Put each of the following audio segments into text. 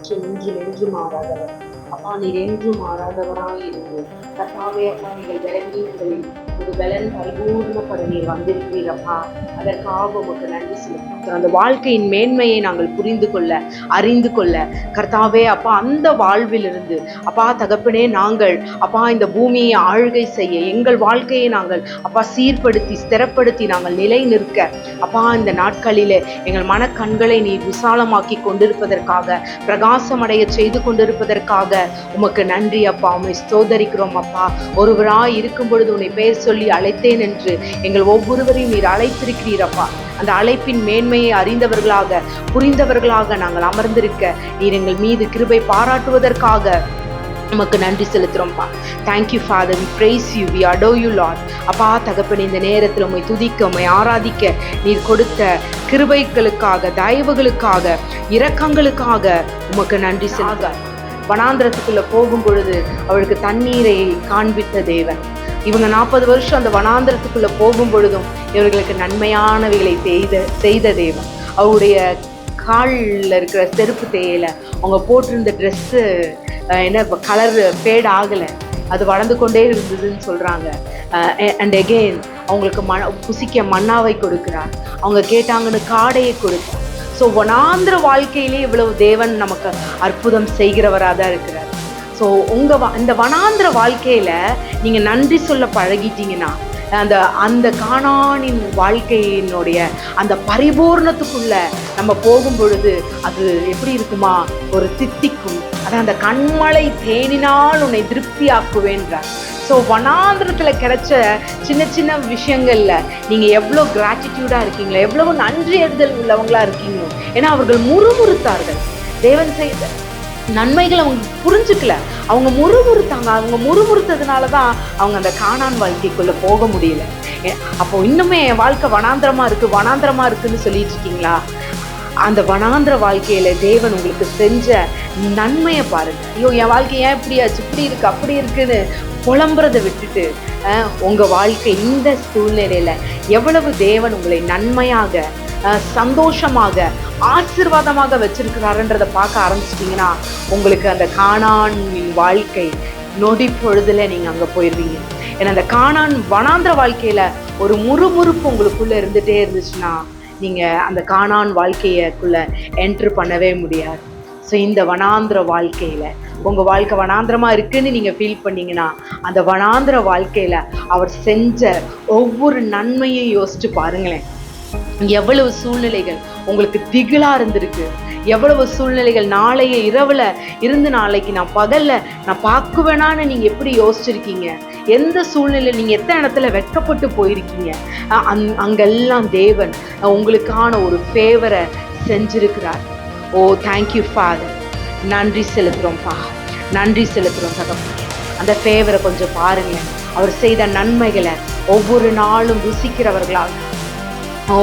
நேற்று இன்றும் என்றும் மாறாதவர். அப்பா நீர் என்றும் மாறாதவராய் இருந்து கர்த்தாவே அப்பா நீங்கள் பலவீனங்களில் ஒரு பலன் பரிபூர்ணப்பட நீர் வந்திருக்கிறீரப்பா. அதற்காக உமக்கு நன்றி செலுத்துகிறோம். அந்த வாழ்க்கையின் மேன்மையை நாங்கள் புரிந்து கொள்ள அறிந்து கொள்ள கர்த்தாவே அப்பா அந்த வாழ்விலிருந்து அப்பா தகப்பனே நாங்கள் அப்பா இந்த பூமியை ஆளுகை செய்ய எங்கள் வாழ்க்கையை நாங்கள் அப்பா சீர்படுத்தி ஸ்திரப்படுத்தி நாங்கள் நிலை நிற்க அப்பா இந்த நாட்களிலே எங்கள் மனக்கண்களை நீர் விசாலமாக்கி கொண்டிருப்பதற்காக பிரகாசமடைய செய்து கொண்டிருப்பதற்காக உமக்கு நன்றி அப்பா. உம்மை ஸ்தோத்தரிக்கிறோம் அப்பா. ஒருவராய் இருக்கும் பொழுது உன்னை பெயர் சொல்லி அழைத்தேன் என்று எங்கள் ஒவ்வொருவரையும் நீர் அழைத்திருக்கிறீரப்பா. அந்த அழைப்பின் மேன்மையை அறிந்தவர்களாக புரிந்தவர்களாக நாங்கள் அமர்ந்திருக்க நீர் எங்கள் மீது கிருபை பாராட்டுவதற்காக உமக்கு நன்றி செலுத்துறோம்ப்பா. Thank you father, we praise you, we adore you lord. அப்பா தகப்பன் இந்த நேரத்தில் உம்மை துதிக்க உம்மை ஆராதிக்க நீர் கொடுத்த கிருபைகளுக்காக தயவுகளுக்காக இரக்கங்களுக்காக உமக்கு நன்றி செலுத்த. வனாந்திரத்துக்குள்ள போகும் பொழுது அவளுக்கு தண்ணீரை காண்பித்த தேவன். இவங்க 40 வருஷம் அந்த வனாந்திரத்துக்குள்ள போகும் பொழுதும் இவர்களுக்கு நன்மையானவைகளை செய்த தேவன். அவருடைய காலில் இருக்கிற செருப்பு தேயில, அவங்க போட்டிருந்த ட்ரெஸ்ஸு என்ன கலர் ஃபேட் ஆகலை, அது வளர்ந்து கொண்டே இருந்ததுன்னு சொல்கிறாங்க. அண்ட் அகெயின் அவங்களுக்கு புசிக்க மன்னாவை கொடுக்கிறார். அவங்க கேட்டாங்கன்னு காடையை கொடுத்தார். ஸோ வனாந்திர வாழ்க்கையிலே இவ்வளவு தேவன் நமக்கு அற்புதம் செய்கிறவராக தான் இருக்கிறார். ஸோ இந்த வனாந்திர வாழ்க்கையில் நீங்கள் நன்றி சொல்ல பழகிட்டீங்கன்னா அந்த கானானின் வாழ்க்கையினுடைய அந்த பரிபூர்ணத்துக்குள்ள நம்ம போகும் பொழுது அது எப்படி இருக்குமா, ஒரு தித்திக்கும். அதான் அந்த கண்மலை தேனினால் உன்னை திருப்தி ஆக்குவேன்றார். ஸோ வனாந்திரத்தில் கிடைச்ச சின்ன சின்ன விஷயங்களில் நீங்கள் எவ்வளோ கிராட்டிடியூடாக இருக்கீங்களோ, எவ்வளவு நன்றி அறிதல் உள்ளவங்களா இருக்கீங்களோ. ஏன்னா அவர்கள் முறுமுறுத்தார்கள். தேவன் செய்த நன்மைகளை அவங்க புரிஞ்சுக்கல, அவங்க முறுமுறுத்தாங்க. அவங்க முறுமுறுத்ததுனால தான் அவங்க அந்த கானான் வாழ்க்கைக்குள்ளே போக முடியல. அப்போ இன்னுமே என் வாழ்க்கை வனாந்திரமாக இருக்குன்னு சொல்லிட்டு இருக்கீங்களா? அந்த வனாந்திர வாழ்க்கையில தேவன் உங்களுக்கு செஞ்ச நன்மையை பாருங்க. ஐயோ என் வாழ்க்கை ஏன் இப்படியாச்சு, இப்படி இருக்கு அப்படி இருக்குன்னு புலம்புறதை விட்டுட்டு உங்க வாழ்க்கை இந்த சூழ்நிலையில எவ்வளவு தேவன் உங்களை நன்மையாக சந்தோஷமாக ஆசீர்வாதமாக வச்சிருக்கிறாருன்றதை பார்க்க ஆரம்பிச்சிட்டிங்கன்னா உங்களுக்கு அந்த கானானின் வாழ்க்கை நொடி பொழுதுல நீங்க அங்க போயிடுவீங்க. ஏன்னா அந்த கானான் வனாந்திர வாழ்க்கையில ஒரு முறுமுறுப்பு உங்களுக்குள்ள இருந்துட்டே இருந்துச்சுன்னா நீங்க அந்த கானான் வாழ்க்கையக்குள்ள என்ட்ரு பண்ணவே முடியாது. ஸோ இந்த வனாந்திர வாழ்க்கையில உங்க வாழ்க்கை வனாந்திரமா இருக்குன்னு நீங்க ஃபீல் பண்ணீங்கன்னா அந்த வனாந்திர வாழ்க்கையில அவர் செஞ்ச ஒவ்வொரு நன்மையும் யோசிச்சு பாருங்களேன். எவ்வளவு சூழ்நிலைகள் உங்களுக்கு திகிலா இருந்திருக்கு, எவ்வளவு சூழ்நிலைகள் நாளைய இரவுல இருந்து நாளைக்கு நான் பகல்ல நான் பார்க்குவேனான்னு நீங்க எப்படி யோசிச்சிருக்கீங்க, எந்த சூழ்நிலை நீங்க எத்தனை இடத்துல வெட்கப்பட்டு போயிருக்கீங்க. அங்கெல்லாம் தேவன் உங்களுக்கான ஒரு ஃபேவரை செஞ்சிருக்கிறார். ஓ தேங்க்யூ ஃபாதர், நன்றி செலுத்துறோம்ப்பா, நன்றி செலுத்துறோம் தகப்பனே. அந்த ஃபேவரை கொஞ்சம் பாருங்க. அவர் செய்த நன்மைகளை ஒவ்வொரு நாளும் ருசிக்கிறவர்களாக. ஓ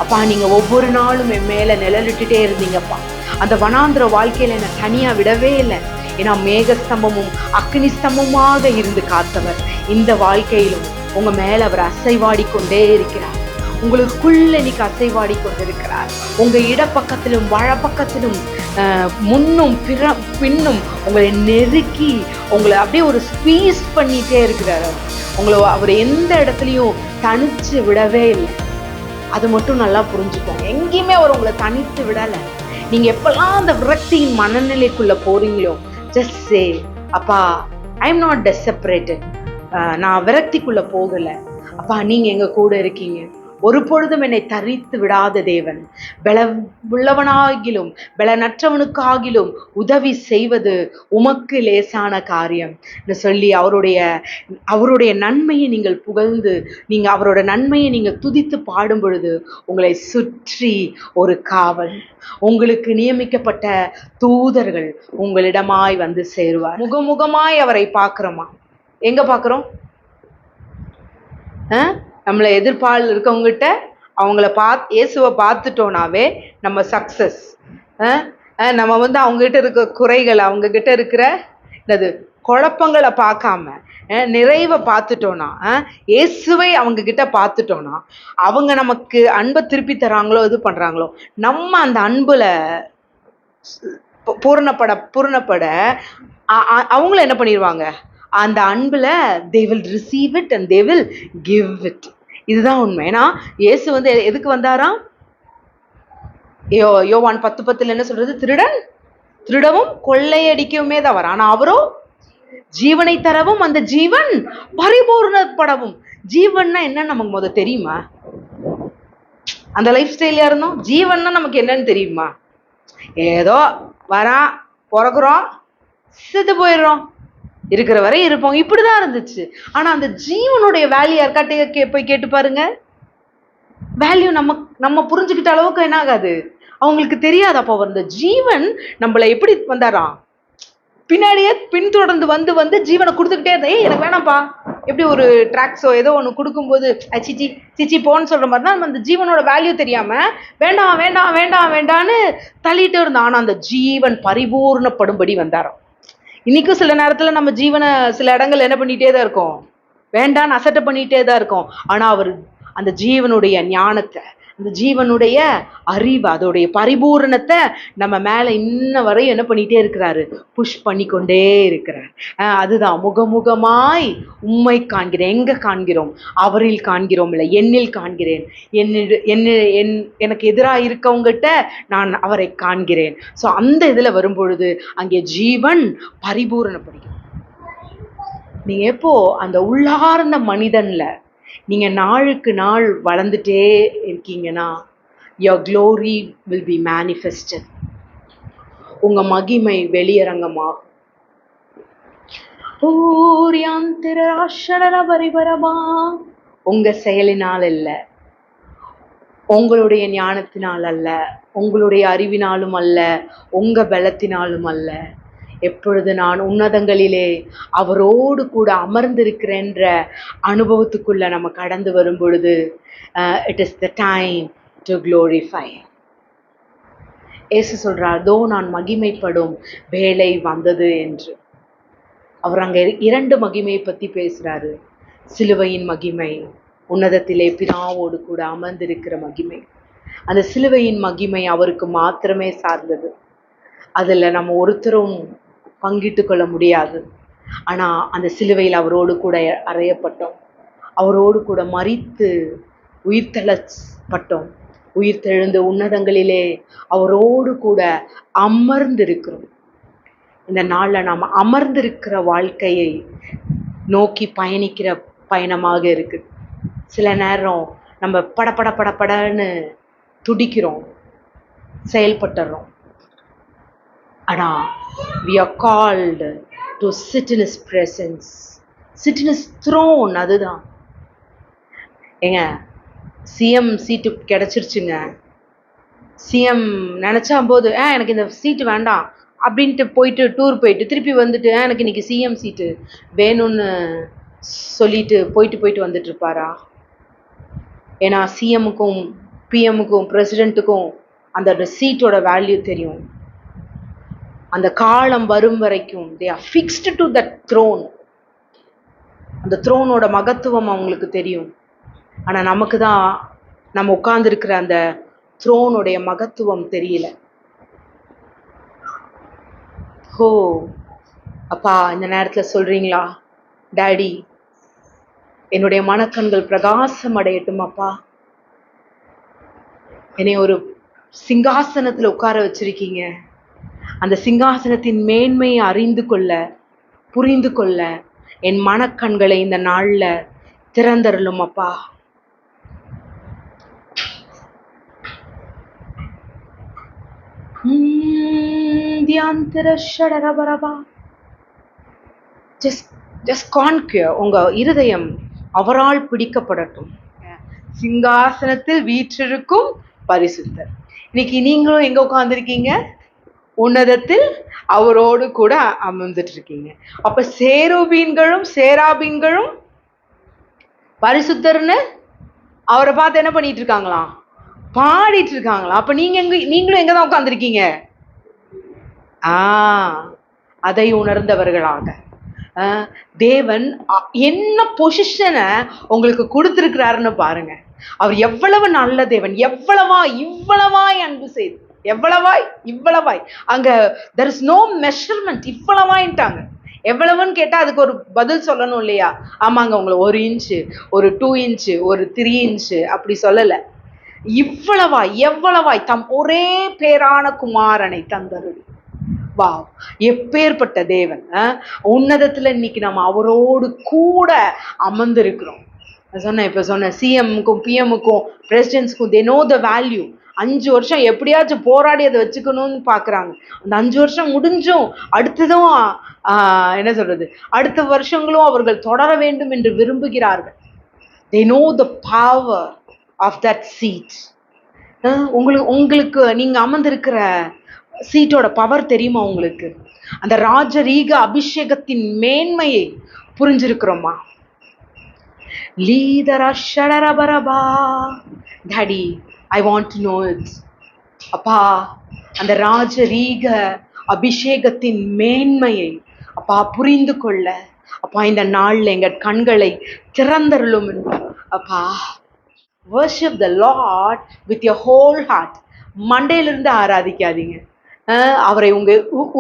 அப்பா நீங்க ஒவ்வொரு நாளும் என் மேல நிழலிட்டுட்டே இருந்தீங்கப்பா. அந்த வனாந்திர வாழ்க்கையில என்னை தனியா விடவே இல்லை. ஏன்னா மேகஸ்தம்பமும் அக்னி ஸ்தம்பமாக இருந்து காத்தவர் இந்த வாழ்க்கையிலும் உங்க மேல அவர் அசைவாடி கொண்டே இருக்கிறார். உங்களுக்குள்ள இன்னைக்கு அசைவாடி கொண்டிருக்கிறார். உங்க இடப்பக்கத்திலும் வழப்பக்கத்திலும் முன்னும் பின்னும் உங்களை நெருக்கி உங்களை அப்படியே ஒரு ஸ்பீஸ் பண்ணிட்டே இருக்கிறார். உங்களை அவர் எந்த இடத்துலையும் தனிச்சு விடவே இல்லை. அது மட்டும் நல்லா புரிஞ்சுக்கோங்க. எங்கேயுமே அவர் உங்களை தனித்து விடலை. நீங்க எப்பெல்லாம் அந்த விரக்தியின் மனநிலைக்குள்ள போறீங்களோ just say அப்பா ஐ எம் நாட் டெஸ்பரேட்டட், நான் விரக்திக்குள்ள போகல அப்பா, நீங்க எங்க கூட இருக்கீங்க. ஒரு பொழுதும் என்னை தரித்து விடாத தேவன், பல உள்ளவனாகிலும் பலனற்றவனுக்காகிலும் உதவி செய்வது உமக்கு லேசான காரியம் சொல்லி அவருடைய நன்மையை நீங்கள் புகழ்ந்து நீங்க அவரோட நன்மையை நீங்க துதித்து பாடும் பொழுது உங்களை சுற்றி ஒரு காவல், உங்களுக்கு நியமிக்கப்பட்ட தூதர்கள் உங்களிடமாய் வந்து சேருவார். முகமுகமாய் அவரை பார்க்கிறோமா? எங்க பார்க்கிறோம்? நம்மளை எதிர்பால் இருக்கவங்ககிட்ட அவங்கள இயேசுவை பார்த்துட்டோனாவே நம்ம சக்சஸ். நம்ம அவங்ககிட்ட இருக்க குறைகளை, அவங்ககிட்ட இருக்கிற என்னது குழப்பங்களை பார்க்காம நிறைவை பார்த்துட்டோன்னா, இயேசுவை அவங்க கிட்ட பார்த்துட்டோன்னா அவங்க நமக்கு அன்பை திருப்பி தராங்களோ இது பண்றாங்களோ நம்ம அந்த அன்புல பூரணப்பட அவங்கள என்ன பண்ணிடுவாங்க, அந்த அன்புல they will receive it and they will give it. இதுதான் உண்மை. ஏன்னா இயேசு வந்து எதுக்கு வந்தாராம்? யோவான் 10:10 என்ன சொல்றது? திருடவும் கொள்ளையடிக்கவுமே தான் வர, ஆனா அவரோ ஜீவனை தரவும் அந்த ஜீவன் பரிபூர்ணப்படவும். ஜீவன்னா என்ன நமக்கு முதல்ல தெரியுமா? அந்த லைஃப் ஸ்டைல்ல இருந்தோம். ஜீவன்னா நமக்கு என்னன்னு தெரியுமா? ஏதோ வரான், பிறகுறோம், செத்து போயிடுறோம், இருக்கிற வரை இருப்போம், இப்படிதான் இருந்துச்சு. ஆனா அந்த ஜீவனுடைய வேல்யூ யாருக்காட்ட போய் கேட்டு பாருங்க. வேல்யூ நம்ம புரிஞ்சுக்கிட்ட அளவுக்கு என்ன ஆகாது, அவங்களுக்கு தெரியாது. அப்போ அந்த ஜீவன் நம்மள எப்படி வந்தாராம், பின்னாடியே பின்தொடர்ந்து வந்து ஜீவனை கொடுத்துக்கிட்டே இருந்தா. எனக்கு வேணாம்ப்பா, எப்படி ஒரு ட்ராக்ஸோ ஏதோ ஒன்று கொடுக்கும்போது சிச்சி சிச்சி போன்னு சொல்ற மாதிரி தான் நம்ம அந்த ஜீவனோட வேல்யூ தெரியாம வேண்டாம் வேண்டாம் வேண்டாம் வேண்டான்னு தள்ளிட்டு இருந்தோம். ஆனா அந்த ஜீவன் பரிபூர்ணப்படும்படி வந்தாராம். இன்னைக்கும் சில நேரத்துல நம்ம ஜீவனை சில இடங்கள் என்ன பண்ணிட்டே தான் இருக்கோம், வேண்டான்னு அசட்டை பண்ணிட்டே தான் இருக்கோம். ஆனா அவர் அந்த ஜீவனுடைய ஞானத்தை, அந்த ஜீவனுடைய அறிவு, அதோடைய பரிபூரணத்தை நம்ம மேல இன்ன வரையும் என்ன பண்ணிட்டே இருக்கிறாரு, புஷ் பண்ணிக்கொண்டே இருக்கிறார். அதுதான் முகமுகமாய் உம்மை காண்கிறேன். எங்க காண்கிறோம்? அவரில் காண்கிறோம், இல்லை என்னில் காண்கிறேன். எனக்கு எதிராக இருக்கவங்கிட்ட நான் அவரை காண்கிறேன். ஸோ அந்த இதுல வரும்பொழுது அங்கே ஜீவன் பரிபூரணப்படுகிறது. நீங்க எப்போ அந்த உள்ளார்ந்த மனிதன்ல நீங்க நாளுக்கு நாள் வளர்ந்துட்டே இருக்கீங்கன்னா, your glory will be manifested. உங்க மகிமை வெளியரங்கமாகும். உங்க செயலினால் அல்ல, உங்களுடைய ஞானத்தினால் அல்ல, உங்களுடைய அறிவினாலும் அல்ல, உங்க பலத்தினாலும் அல்ல. எப்பொழுது நான் உன்னதங்களிலே அவரோடு கூட அமர்ந்திருக்கிறேன்ற அனுபவத்துக்குள்ள நம்ம கடந்து வரும் பொழுது it is the time to glorify. Yesu சொல்றார், தோ நான் மகிமைப்படும் வேலை வந்தது என்று. அவர் அங்க 2 மகிமையை பத்தி பேசுறாரு. சிலுவையின் மகிமை, உன்னதத்திலே பிதாவோடு கூட அமர்ந்திருக்கிற மகிமை. அந்த சிலுவையின் மகிமை அவருக்கு மாத்திரமே சார்ந்தது. அதுல நம்ம ஒருத்தரும் பங்கிட்டு கொள்ள முடியாது. ஆனா அந்த சிலுவையில் அவரோடு கூட அறையப்பட்டோம், அவரோடு கூட மரித்து உயிர்த்தெழப்பட்டோம், உயிர்த்தெழுந்து உன்னதங்களிலே அவரோடு கூட அமர்ந்திருக்கிறோம். இந்த நாள்ல நாம் அமர்ந்திருக்கிற வாழ்க்கையை நோக்கி பயணிக்கிற பயணமாக இருக்குது. சில நேரம் நம்ம படன்னு துடிக்கிறோம், செயல்பட்டுறோம். ஆனா we are called to sit in his presence, sit in his throne. அதுதான் ஏங்க, சிஎம் சீட்டு கிடைச்சிருச்சுங்க. சிஎம் நினைச்சா போது எனக்கு இந்த சீட்டு வேண்டாம் அப்படின்ட்டு போயிட்டு டூர் போயிட்டு திருப்பி வந்துட்டு எனக்கு இன்னைக்கு சிஎம் சீட்டு வேணும்னு சொல்லிட்டு போயிட்டு வந்துட்டு இருப்பாரா? ஏன்னா சிஎம்முக்கும் பிஎம்முக்கும் பிரசிடென்ட்டுக்கும் அந்த சீட்டோட வேல்யூ தெரியும். அந்த காலம் வரும் வரைக்கும் they are fixed to that throne. அந்த த்ரோனோட மகத்துவம் அவங்களுக்கு தெரியும். ஆனா நமக்கு தான் நம்ம உட்கார்ந்துருக்கிற அந்த த்ரோனுடைய மகத்துவம் தெரியல. அப்பா, இந்த நேரத்துல சொல்றீங்களா, டாடி என்னுடைய மனக்கண்கள் பிரகாசம் அடையட்டும் அப்பா, என்னை ஒரு சிங்காசனத்துல உட்கார வச்சிருக்கீங்க, அந்த சிங்காசனத்தின் மேன்மையை அறிந்து கொள்ள, புரிந்து கொள்ள என் மனக்கண்களை இந்த நாள்ல திறந்தருளும் அப்பா. Just conquer. உங்க இருதயம் அவரால் பிடிக்கப்படட்டும். சிங்காசனத்தில் வீற்றிருக்கும் பரிசுத்தர். இன்னைக்கு நீங்களும் எங்க உட்கார்ந்துருக்கீங்க? உன்னதத்தில் அவரோடு கூட அமர்ந்துட்டு இருக்கீங்க. அப்ப சேராபீன்களும் பரிசுத்தர்னு அவரை பார்த்து என்ன பண்ணிட்டு இருக்காங்களாம்? பாடிட்டு இருக்காங்களா? அப்ப நீங்களும் எங்கதான் உட்கார்ந்துருக்கீங்க? அதை உணர்ந்தவர்களாக தேவன் என்ன பொசிஷனை உங்களுக்கு கொடுத்திருக்கிறாருன்னு பாருங்க. அவர் எவ்வளவு நல்ல தேவன், இவ்வளவாய் அன்பு செய்து எவ்வளவாய், இவ்வளவாய். அங்க there is no measurement. இவ்வளவாயிட்டாங்க. எவ்வளவுன்னு கேட்டா அதுக்கு ஒரு பதில் சொல்லணும் இல்லையா? ஆமாங்க, உங்களை 1 இன்ச்சு, ஒரு 2 இன்ச்சு, ஒரு 3 இன்ச்சு அப்படி சொல்லல. இவ்வளவாய், எவ்வளவாய் தம் ஒரே பேரான குமாரனை தந்தருளி. வா, எப்பேற்பட்ட தேவன்! உன்னதத்துல இன்னைக்கு நம்ம அவரோடு கூட அமர்ந்திருக்கிறோம். இப்ப சொன்ன சிஎம்முக்கும் பிஎம்முக்கும் பிரசிடென்ட்ஸ்க்கும் தே நோ த வேல்யூ. 5 வருஷம் எப்படியாச்சும் போராடி அதை வச்சுக்கணும்னு பாக்குறாங்க. அந்த 5 வருஷம் முடிஞ்சும் அடுத்ததும் என்ன சொல்றது, அடுத்த வருஷங்களும் அவர்கள் தொடர வேண்டும் என்று விரும்புகிறார்கள். they know the power of that seat. உங்களுக்கு நீங்க அமர்ந்திருக்கிற சீட்டோட பவர் தெரியுமா உங்களுக்கு? அந்த ராஜரீக அபிஷேகத்தின் மேன்மையை புரிஞ்சிருக்கிறோமா? லீதரா ஷடரபரபா. Daddy, I want to know it. அப்பா, அந்த ராஜரீக அபிஷேகத்தின் மேன்மையை அப்பா புரிந்து கொள்ள அப்பா இந்த நாள்ல எங்க கண்களை திறந்தருளும். அப்பா, worship the Lord with your whole heart. மண்டையிலிருந்து ஆராதிக்காதீங்க, அவரை உங்க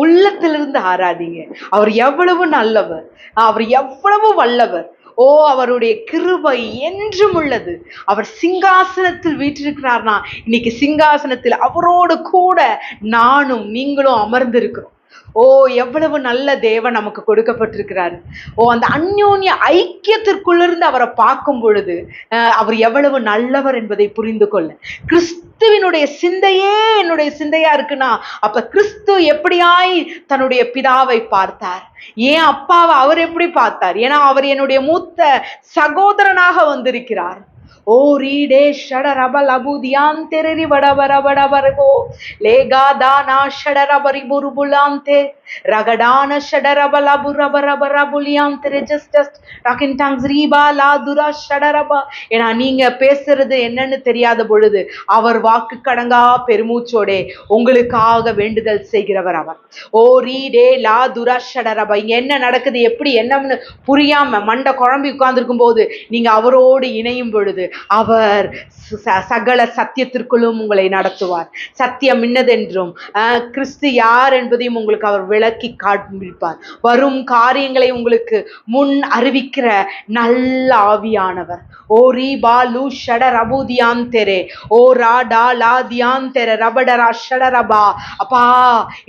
உள்ளத்திலிருந்து ஆராதிங்க. அவர் எவ்வளவு நல்லவர், அவர் எவ்வளவு வல்லவர். ஓ, அவருடைய கிருபை என்றும் உள்ளது. அவர் சிங்காசனத்தில் வீற்றிருக்கிறார்னா இன்னைக்கு சிங்காசனத்தில் அவரோடு கூட நானும் நீங்களும் அமர்ந்திருக்கிறோம். ஓ, எவ்வளவு நல்ல தேவன் நமக்கு கொடுக்கப்பட்டிருக்கிறாரு. ஓ, அந்த அந்யோன்ய ஐக்கியத்திற்குள்ளிருந்து அவரை பார்க்கும் பொழுது அவர் எவ்வளவு நல்லவர் என்பதை புரிந்து கொள்ள. கிறிஸ்துவினுடைய சிந்தையே என்னுடைய சிந்தையா இருக்குன்னா அப்ப கிறிஸ்து எப்படியாய் தன்னுடைய பிதாவை பார்த்தார், ஏன் அப்பாவை அவர் எப்படி பார்த்தார்? ஏன்னா அவர் என்னுடைய மூத்த சகோதரனாக வந்திருக்கிறார். ஓ ரீடே ஷடரபல் அபுதியான் தெரி வடபரபடபரகோ லேகாதானா ஷடரபரி புருபுலாந்தே ரகடான ஷடரபல் அபுரபரபரபுலியாந்தே. ஜஸ்ட் டாக் இன் டங்ஸ் ரீபா லா துரா ஷடரபா. ஏன்னா நீங்க பேசுறது என்னன்னு தெரியாத பொழுது அவர் வாக்கு கடங்கா பெருமூச்சோடே உங்களுக்காக வேண்டுதல் செய்கிறவர் அவர். ஓ ரீடே லா துரா ஷடரபா. இங்க என்ன நடக்குது, எப்படி என்னன்னு புரியாம மண்டை குழம்பி உட்கார்ந்துருக்கும் போது நீங்க அவரோடு இணையும் பொழுது அவர் சகல சத்தியத்திற்குள்ளும் உங்களை நடத்துவார். சத்தியம் இன்னதென்றும் கிறிஸ்து யார் என்பதையும் உங்களுக்கு அவர் விளக்கி காண்பிப்பார். வரும் காரியங்களை உங்களுக்கு முன் அறிவிக்கிற நல்ல ஆவியானவர். ஓ ரீபா லூ ஷட ரபூதியான் தெரே ஓ ராடா லா தியான் தெர ரபடரா ஷடரபா. அப்பா,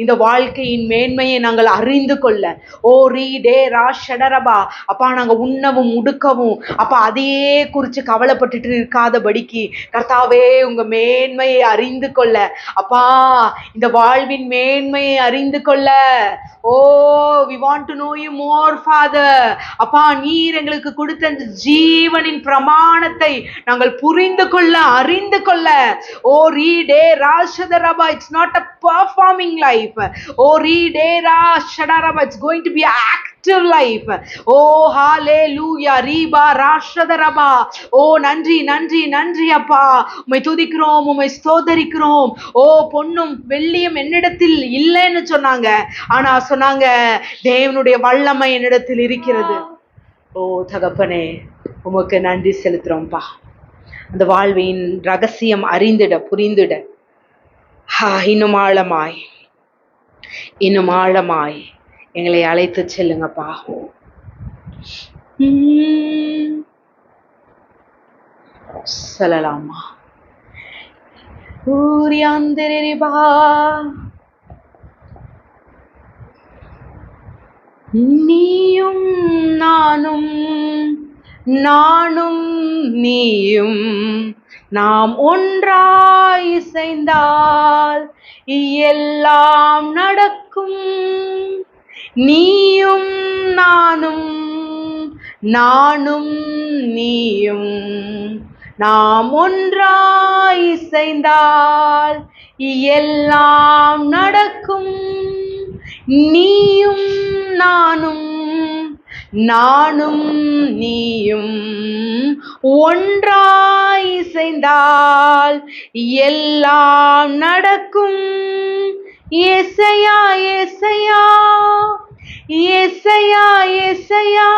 இந்த வாழ்க்கையின் மேன்மையை நாங்கள் அறிந்து கொள்ள ஓ ரீ டே ரா ஷடரபா. அப்பா, நாங்க உண்ணவும் உடுக்கவும் அப்பா அதையே குறித்து கவலைப்பட்டுட்டு இருக்காதபடிக்கு கர்த்தாவே உங்க மேன்மையை அறிந்து கொள்ள அப்பா, இந்த வாழ்வின் மேன்மையை அறிந்து கொள்ள. ஓ, we want to know you more, Father. அப்பா, நீர் எங்களுக்கு கொடுத்த ஜீவனின் பிரமாணத்தை நாங்கள் புரிந்து கொள்ள அறிந்து கொள்ள. ஓ ரீடே ராஷதரபா, it's not a performing life. O ரீடே ராஷதரபா, it's going to be active life. ஓ ஹalleluya ரீபா ராஷதரபா. ஓ நன்றி நன்றி நன்றி அப்பா, உம்மை துதிக்கிறோம், உம்மை ஸ்தோத்தரிக்கிறோம். ஓ, பொன்னும் வெள்ளியும் என்னிடத்தில் இல்லைன்னு சொன்னாங்க, ஆனா சொன்னாங்க தேவனுடைய வல்லமை என்னிடத்தில் இருக்கிறது. ஓ தகப்பனே, உமக்கு நன்றி செலுத்துறோம்ப்பா. அந்த வாழ்வின் ரகசியம் அறிந்திட புரிந்திட இன்னும் ஆழமாய் இன்னும் ஆழமாய் எங்களை அழைத்து செல்லுங்கப்பா. சொல்லலாமா? ஊரியாந்திரிபா நீயும் நானும் நானும் நீயும் நாம் ஒன்றாய் இசைந்தால் எல்லாம் நடக்கும். நீயும் நானும் நானும் நீயும் நாம் ஒன்றாய் இசைந்தால் எல்லாம் நடக்கும். நீயும் நானும் நானும் நீயும் ஒன்றாய் இசைந்தால் எல்லாம் நடக்கும். ஏசையா ஏசையா ஏசையா ஏசையா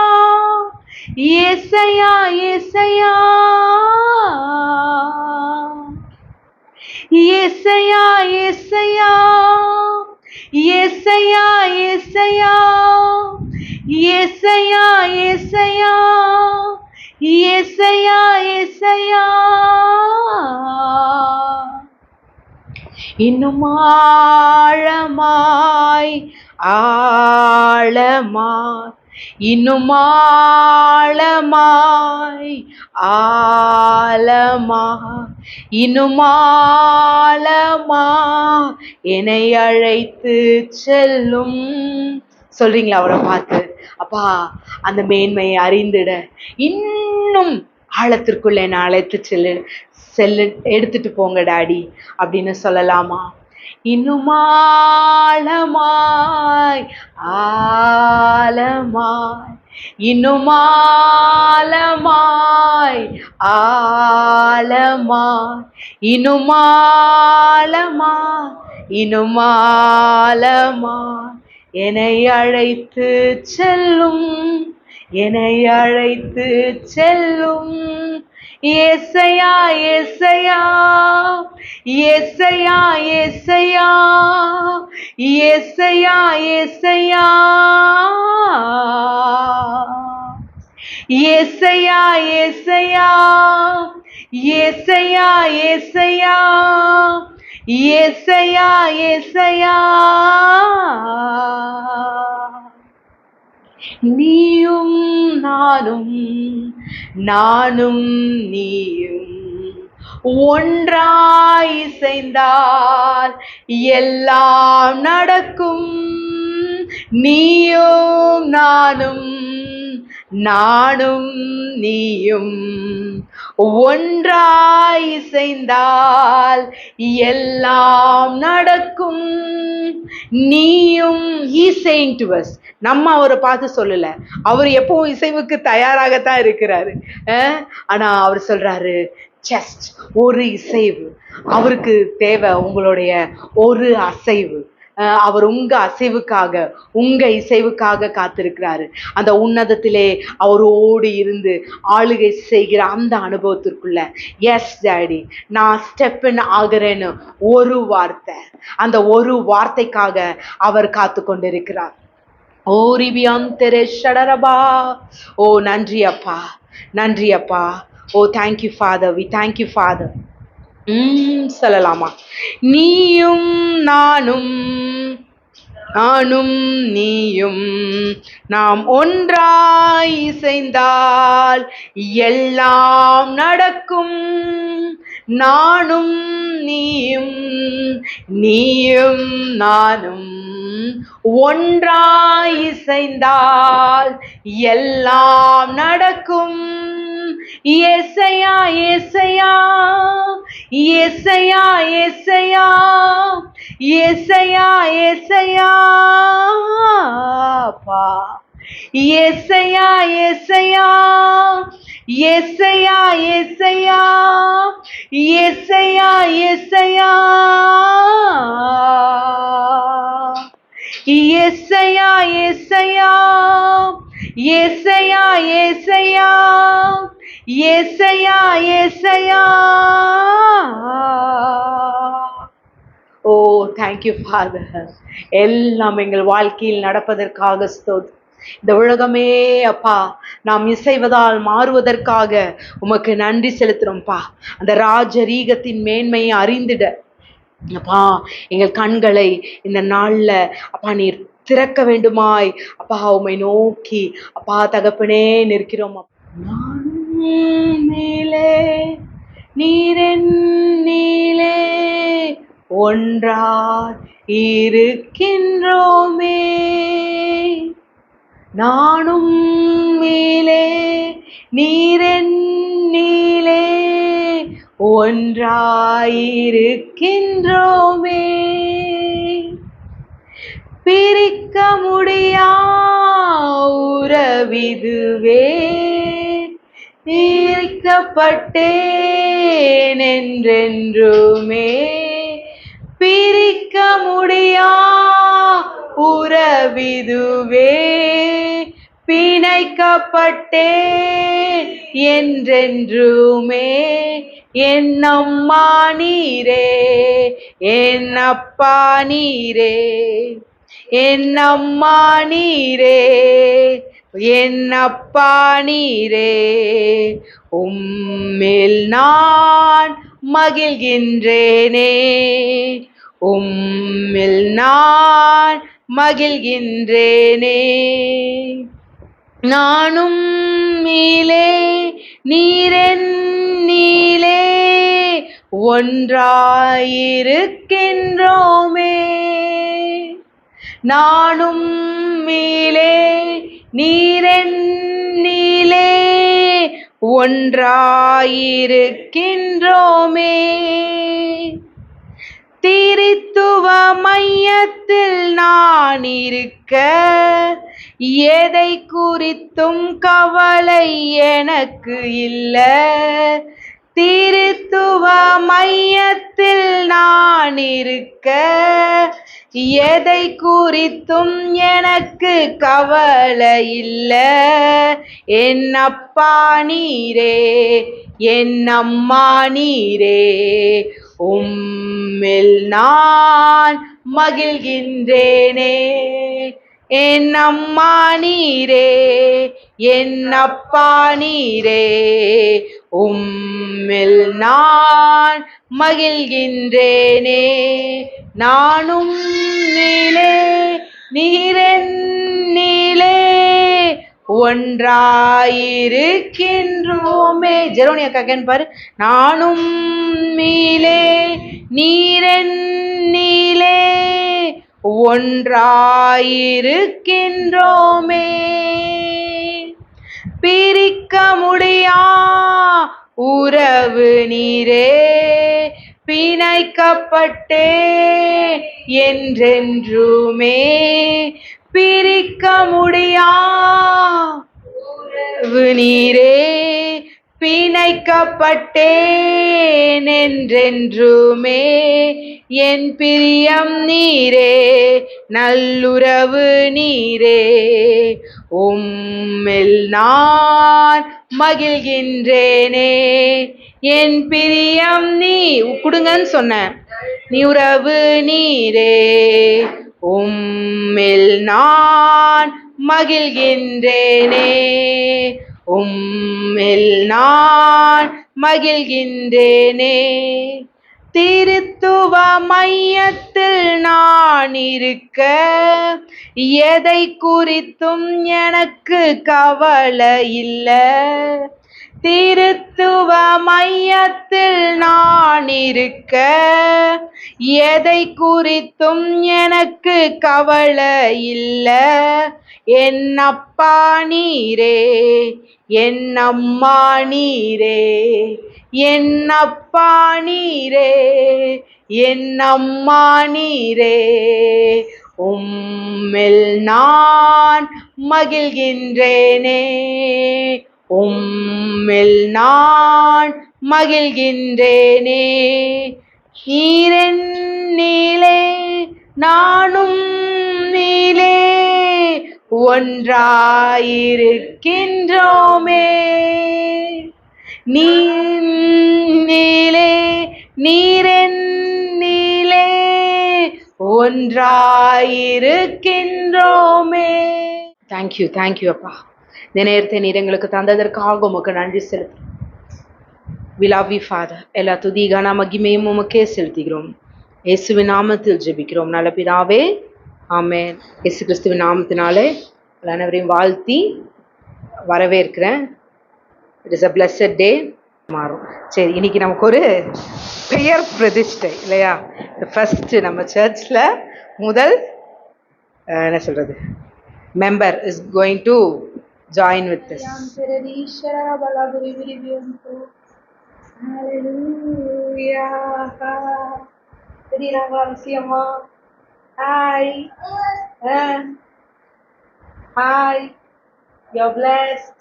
ஏசையா ஏசையா ஏசையா ஏசையா ஏசையா ஏசையா ஏசையா ஏசையா ஏசையா ஏசையா இன்னும் ஆழமாய் ஆழமாய் இன்னும் ஆழமாய் ஆழமாய் இன்னும் ஆழமாய் என்னை அழைத்து செல்லும். சொல்றீங்களா அவரை பார்த்து? அப்பா, அந்த மேன்மையை அறிந்திட இன்னும் ஆழத்திற்குள்ள என்னை அழைத்து செல்லு எடுத்துட்டு போங்க டாடி அப்படின்னு சொல்லலாமா? இன்னும் ஆழமாய் ஆழமாய் இன்னும் ஆழமாய் ஆழமாய் இன்னும் ஆழமாய் இன்னும் ஆழமாய் என்னை அழைத்து செல்லும் என்னை அழைத்து செல்லும். ஏசையா ஏசையா ஏசையா ஏசையா ஏசையா ஏசையா ஏசையா ஏசையா ஏசையா ஏசையா ஏசையா ஏசையா நீயும் நானும் நானும் நீயும் ஒன்றாய் இசைந்தால் எல்லாம் நடக்கும். நீயும் நானும் நானும் நீயும் ஒன்றாய் இசைந்தால் எல்லாம் நடக்கும். நீயும் he saying to us, நம்ம அவரை பார்த்து சொல்லல, அவர் எப்பவும் இசைவுக்கு தயாராகத்தான் இருக்கிறாரு. ஆனா அவர் சொல்றாரு, ஜஸ்ட் ஒரு இசைவு. அவருக்கு தேவை உங்களுடைய ஒரு அசைவு. அவர் உங்க அசைவுக்காக உங்க இசைவுக்காக காத்திருக்கிறாரு. அந்த உன்னதத்திலே அவரோடு இருந்து ஆளுகை செய்கிற அந்த அனுபவத்திற்குள்ள எஸ் டாடி நான் ஸ்டெப் இன் ஆகிறேன்னு ஒரு வார்த்தை, அந்த ஒரு வார்த்தைக்காக அவர் காத்து கொண்டிருக்கிறார். ஓ ரிபியாந்தரே ஷடரபா. ஓ நன்றி அப்பா, நன்றி அப்பா. Oh thank you father, we thank you father. சொல்லலாமா? நீயும் நானும் நானும் நீயும் நாம் ஒன்றாய் இசைந்தால் எல்லாம் நடக்கும். நானும் நீயும் நீயும் நானும் ஒன்றாய் இசைந்தால் எல்லாம் நடக்கும். ஏசையா ஏசையா ஏசையா ஏசையா ஏசையா ஏசையா பா ஏசையா ஏசையா ஏசையா ஏசையா ஏசையா ஏசையா ஏசையா ஏசையா ஏசையா ஏசையா ஏசையா ஏசையா. ஓ தேங்க்யூ ஃபாதர். எல்லாம் எங்கள் வாழ்க்கையில் நடப்பதற்காக ஸ்தோத்திரம். இந்த உலகமே அப்பா நாம் இசைவதால் மாறுவதற்காக உமக்கு நன்றி செலுத்துறோம்ப்பா. அந்த ராஜரீகத்தின் மேன்மையை அறிந்திட அப்பா எங்கள் கண்களை இந்த நாள்ல அப்பா நீர் திறக்க வேண்டுமாய் அப்பா உம்மை நோக்கி அப்பா தகப்பனே நிற்கிறோம். மேலே நீரென் நீலே ஒன்றாய் இருக்கின்றோமே, நானும் மேலே நீரென் நீலே ஒன்றாயிருக்கின்றோமே. பிரிக்க முடியா உறவிதுவே, பிரிக்கப்பட்டேன் என்றென்றுமே. பிரிக்க முடியா உறவிதுவே, பிணைக்கப்பட்டேன் என்றென்றுமே. என்னம்மா நீரே, என்னப்பா நீரே, என்னம்மா நீரே, என்னப்பா நீரே, உம்மில் நான் மகிழ்கின்றேனே, உம்மில் நான் மகிழ்கின்றேனே. நானும் நீலே நீரென் நீலே ஒன்றாயிருக்கின்றோமே, நானும் நீலே நீரென் நீலே ஒன்றாயிருக்கின்றோமே. திரித்துவ மையத்தில் நான் இருக்க எதை குறித்தும் கவலை எனக்கு இல்ல. திருத்துவ மையத்தில் நான் இருக்க எதை குறித்தும் எனக்கு கவலை இல்ல. என்னப்பா நீரே, என்னம்மா நீரே, உம்மில் நான் மகிழ்கின்றேனே. என்னம்மா நீரே, என்னப்பா நீரே, உம்மில் நான் மகிழ்கின்றேனே. நானும் நீலே நீரென் நீலே ஒன்றாயிருக்கின்றோமே. ஜெரோனி அக்கா கேன் பாரு. நானும் நீலே நீரென் நீலே ஒன்றாயிருக்கின்றோமே. பிரிக்க முடியா உறவு நீரே, பிணைக்கப்பட்டே என்றென்றுமே. பிரிக்க முடியா உறவு நீரே, பிணைக்கப்பட்டேன் என்றென்றுமே. என் பிரியம் நீரே, நல்லுறவு நீரே, உம்மில் நான் மகிழ்கின்றேனே. என் பிரியம் நீ கொடுங்கன்னு சொன்னேன். நீ உறவு நீரே, உம்மில் நான் மகிழ்கின்றேனே, உம்மில் நான் மகிழ்கின்றேனே. திருத்துவ மையத்தில் நான் இருக்க எதை குறித்தும் எனக்கு கவலை இல்ல. திருத்துவ மையத்தில் நான் இருக்க எதை குறித்தும் எனக்கு கவலை இல்ல. என்னப்பா நீரே, என்னம்மா நீரே, என்னப்பா நீரே, என்னம்மா நீரே, உம்மில் நான் மகிழ்கின்றேனே, உம்மில் நான் மகிழ்கின்றேனே. நீரென் நீலே நானும் நீலே ஒன்றாயிருக்கின்றோமே. நீலே நீரென் நீலே ஒன்றாயிருக்கின்றோமே. தேங்க்யூ தேங்க்யூ அப்பா. இந்த நேரத்தை நீர் எங்களுக்கு தந்ததற்காக உமக்கு நன்றி செலுத்து. We love you, Father. எல்லா துதி கன மகிமையும் உமக்கே செலுத்துகிறோம். இயேசுவின் நாமத்தில் ஜெபிக்கிறோம் நல்ல பிதாவே, ஆமென். இயேசு கிறிஸ்துவின் நாமத்தினாலே அனைவரையும் வாழ்த்தி வரவேற்கிறேன். இட் இஸ் அ பிளஸட் டே. மாறும். சரி, இன்னைக்கு நமக்கு ஒரு பெயர் பிரதிஷ்டை இல்லையா? ஃபர்ஸ்ட் நம்ம சர்ச்சில் முதல் என்ன சொல்றது member is going to join with this. Hi hi, you are blessed.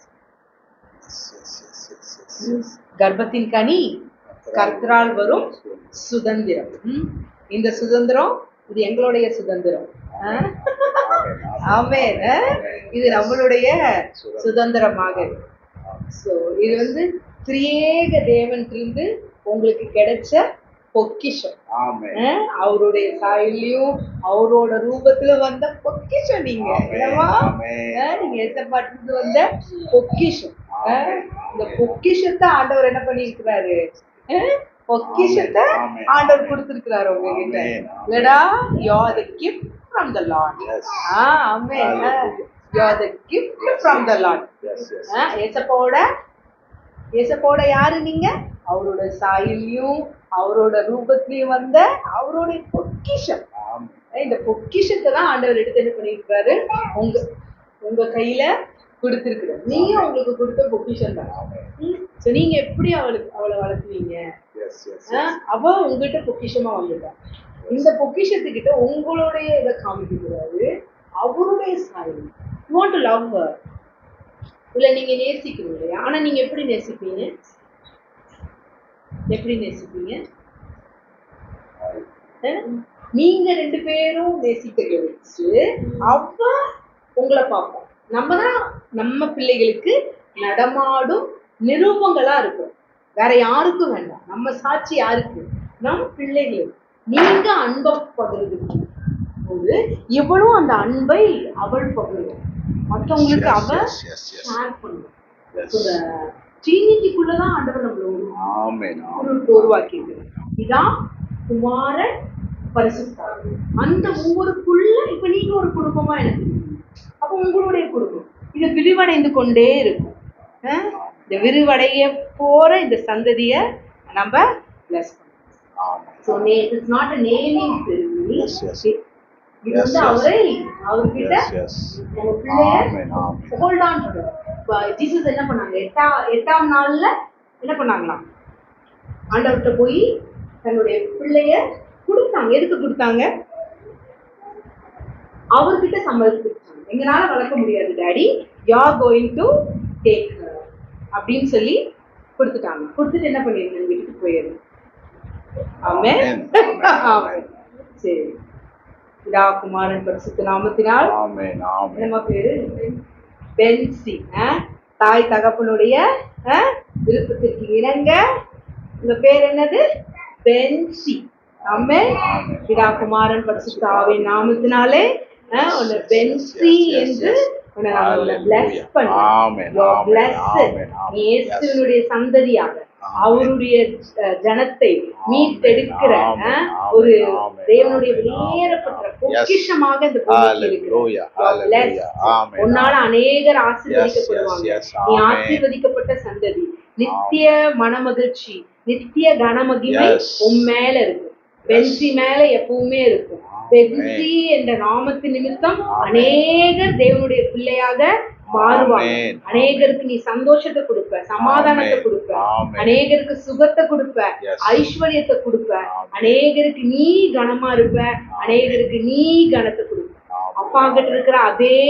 கர்ப்பத்தின் கனி கர்த்தரால் வரும் சுதந்திரம். இந்த சுதந்திரம் இது எங்களுடைய சுதந்திரம். ஆமென். இது நம்மளுடைய சுதந்திரமாக. ஸோ இது திரியேக தேவன்கிட்ட உங்களுக்கு கிடைச்ச பொக்கிஷம். ஆமென். அவருடைய சாயலையும் அவரோட ரூபத்துல வந்த பொக்கிஷம் நீங்க. என்னவா? நீங்க ஏசப்பாட்டு வந்த பொக்கிஷம். இந்த பொக்கிஷத்தை ஆண்டவர் என்ன பண்ணிருக்கிறாரு? பொக்கிஷத்தை ஆண்டவர் கொடுத்திருக்கிறாரு உங்ககிட்ட. இல்லடா, you are the gift from the Lord. Amen. You are the gift from the Lord. ஏசப்பாவோட யாரு நீங்க? அவரோட சாயலையும் அவரோட ரூபத்திலையும் வந்த அவருடைய பொக்கிஷம். இந்த பொக்கிஷத்தை தான் ஆண்டவர் எடுத்து என்ன பண்ணிருக்காரு? உங்க கையில கொடுத்திருக்கிறார். நீங்க உங்களுக்கு கொடுத்த பொக்கிஷம் தான். நீங்க எப்படி அவளை வளர்த்துவீங்க? அவ உங்ககிட்ட பொக்கிஷமா வந்துட்டா. இந்த பொக்கிஷத்துக்கிட்ட உங்களுடைய இதை காமிக்க கூடாது, அவருடைய சாயல். You want to love her. இல்ல நீங்க நேசிக்கணும் இல்லையா? ஆனா நீங்க எப்படி நேசிப்பீங்க? எப்படி நேசிப்பீங்க? நீங்க 2 பேரும் நேசிக்க வச்சு அவ உங்களை பார்ப்போம். நம்ம தான் நம்ம பிள்ளைகளுக்கு நடமாடும் நிரூபங்களா இருக்கும். வேற யாருக்கும் வேண்டாம். நம்ம சாட்சி யாருக்கு? நம் பிள்ளைகளுக்கு. நீங்க அன்பை பகிர்ந்துக்கு போது இவளும் அந்த அன்பை அவள் பகிர்வோம், மற்றவங்களுக்கு அவ ஷேர் பண்ணுவோம். ட்ரினிட்டிக்குள்ளதான் ஆண்டவர் நம்மள உருவாக்கிட்டு. இதான் குமாரன் பரிசுத்தாவி. அந்த ஒவ்வொருக்குள்ள இப்ப நீங்க ஒரு குடும்பமா எனக்கு, அப்ப உங்களுடைய குடும்பம் இது விரிவடைந்து கொண்டே இருக்கும். இந்த விரிவடைய போற இந்த சந்ததிய நம்ம பிளஸ் பண்ணுவோம். So it's not a naming ceremony. இது வந்து அவர்கிட்ட உங்க பிள்ளைய ஹோல்ட் ஆன் பண்ணுவோம். ஜீசஸ் என்ன பண்ணாங்க? 8ஆம் நாள்ல என்ன பண்ணாங்களாம்? ஆண்டவர்கிட்ட போய் தன்னுடைய பிள்ளைய கொடுத்தாங்க. எதுக்கு கொடுத்தாங்க? அவர்கிட்ட சம்மதிச்சாங்க. எங்களால வளர்க்க முடியாது daddy, you are going to take அப்படின்னு சொல்லி கொடுத்துட்டாங்க. கொடுத்துட்டு என்ன பண்ணிருந்தேன்? வீட்டுக்கு போயிரு. ஆமென். சரி, பிதா குமாரன் பரிசுத்த நாமத்தினால் நம்ம பேரு பென்சி. தாய் தகப்பனுடைய விருப்பத்திற்கு இணங்க உங்க பேர் என்னது? பென்சி. ஆமென். பிதா குமாரன் பரிசுத்த ஆவியின் நாமத்தினாலே உன்னை பென்சி என்று இயேசுவினுடைய சந்ததியாக அவருடைய ஜனத்தை மீட்டெடுக்கிற ஒரு தேவனுடைய வெளியேறப்பட்ட பொக்கிஷமாக இந்த பூமியில் இருக்கிறார். உன்னால அநேகர் ஆசீர்வதிக்கப்படுவாங்க. நீ ஆசீர்வதிக்கப்பட்ட சந்ததி. நித்திய மனமகிழ்ச்சி, நித்திய கனமகிமை உன் மேல இருக்கு. பென்சி மேல எப்பவுமே இருக்கும். பென்சி என்ற நாமத்தின் நிமித்தம் அநேகர் தேவனுடைய பிள்ளையாக மாறுவாங்க. அநேகருக்கு நீ சந்தோஷத்தை கொடுப்ப, சமாதானத்தை கொடுப்ப, அநேகருக்கு சுகத்தை கொடுப்ப, ஐஸ்வர்யத்தை கொடுப்ப, அநேகருக்கு நீ கனமா இருப்ப, அநேகருக்கு நீ கனத்தை கொடுப்ப. அப்பா கிட்ட இருக்கிற அதே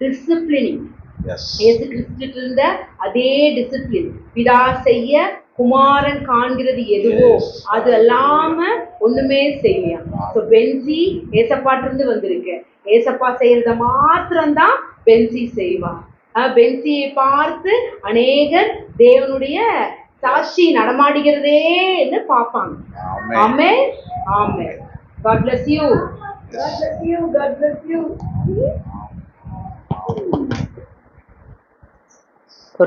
டிசிப்ளினிங், இயேசு கிறிஸ்து இருந்த அதே டிசிப்ளின் பிதா செய்ய குமாரன் காண்கிறது எதுவோ அது இல்லாம ஒண்ணுமே செய்யலாம். பென்சி ஏசப்பாட்டிருந்து வந்திருக்கு. ஏசப்பா செய்யறத மாத்திரம்தான் பென்சி செய்வான். பென்சியை பார்த்து அநேகர் தேவனுடைய சாட்சி நடமாடுகிறதே என்று பார்ப்பாங்க. ஆமென். ஆமென். God bless you. God bless you. God bless you.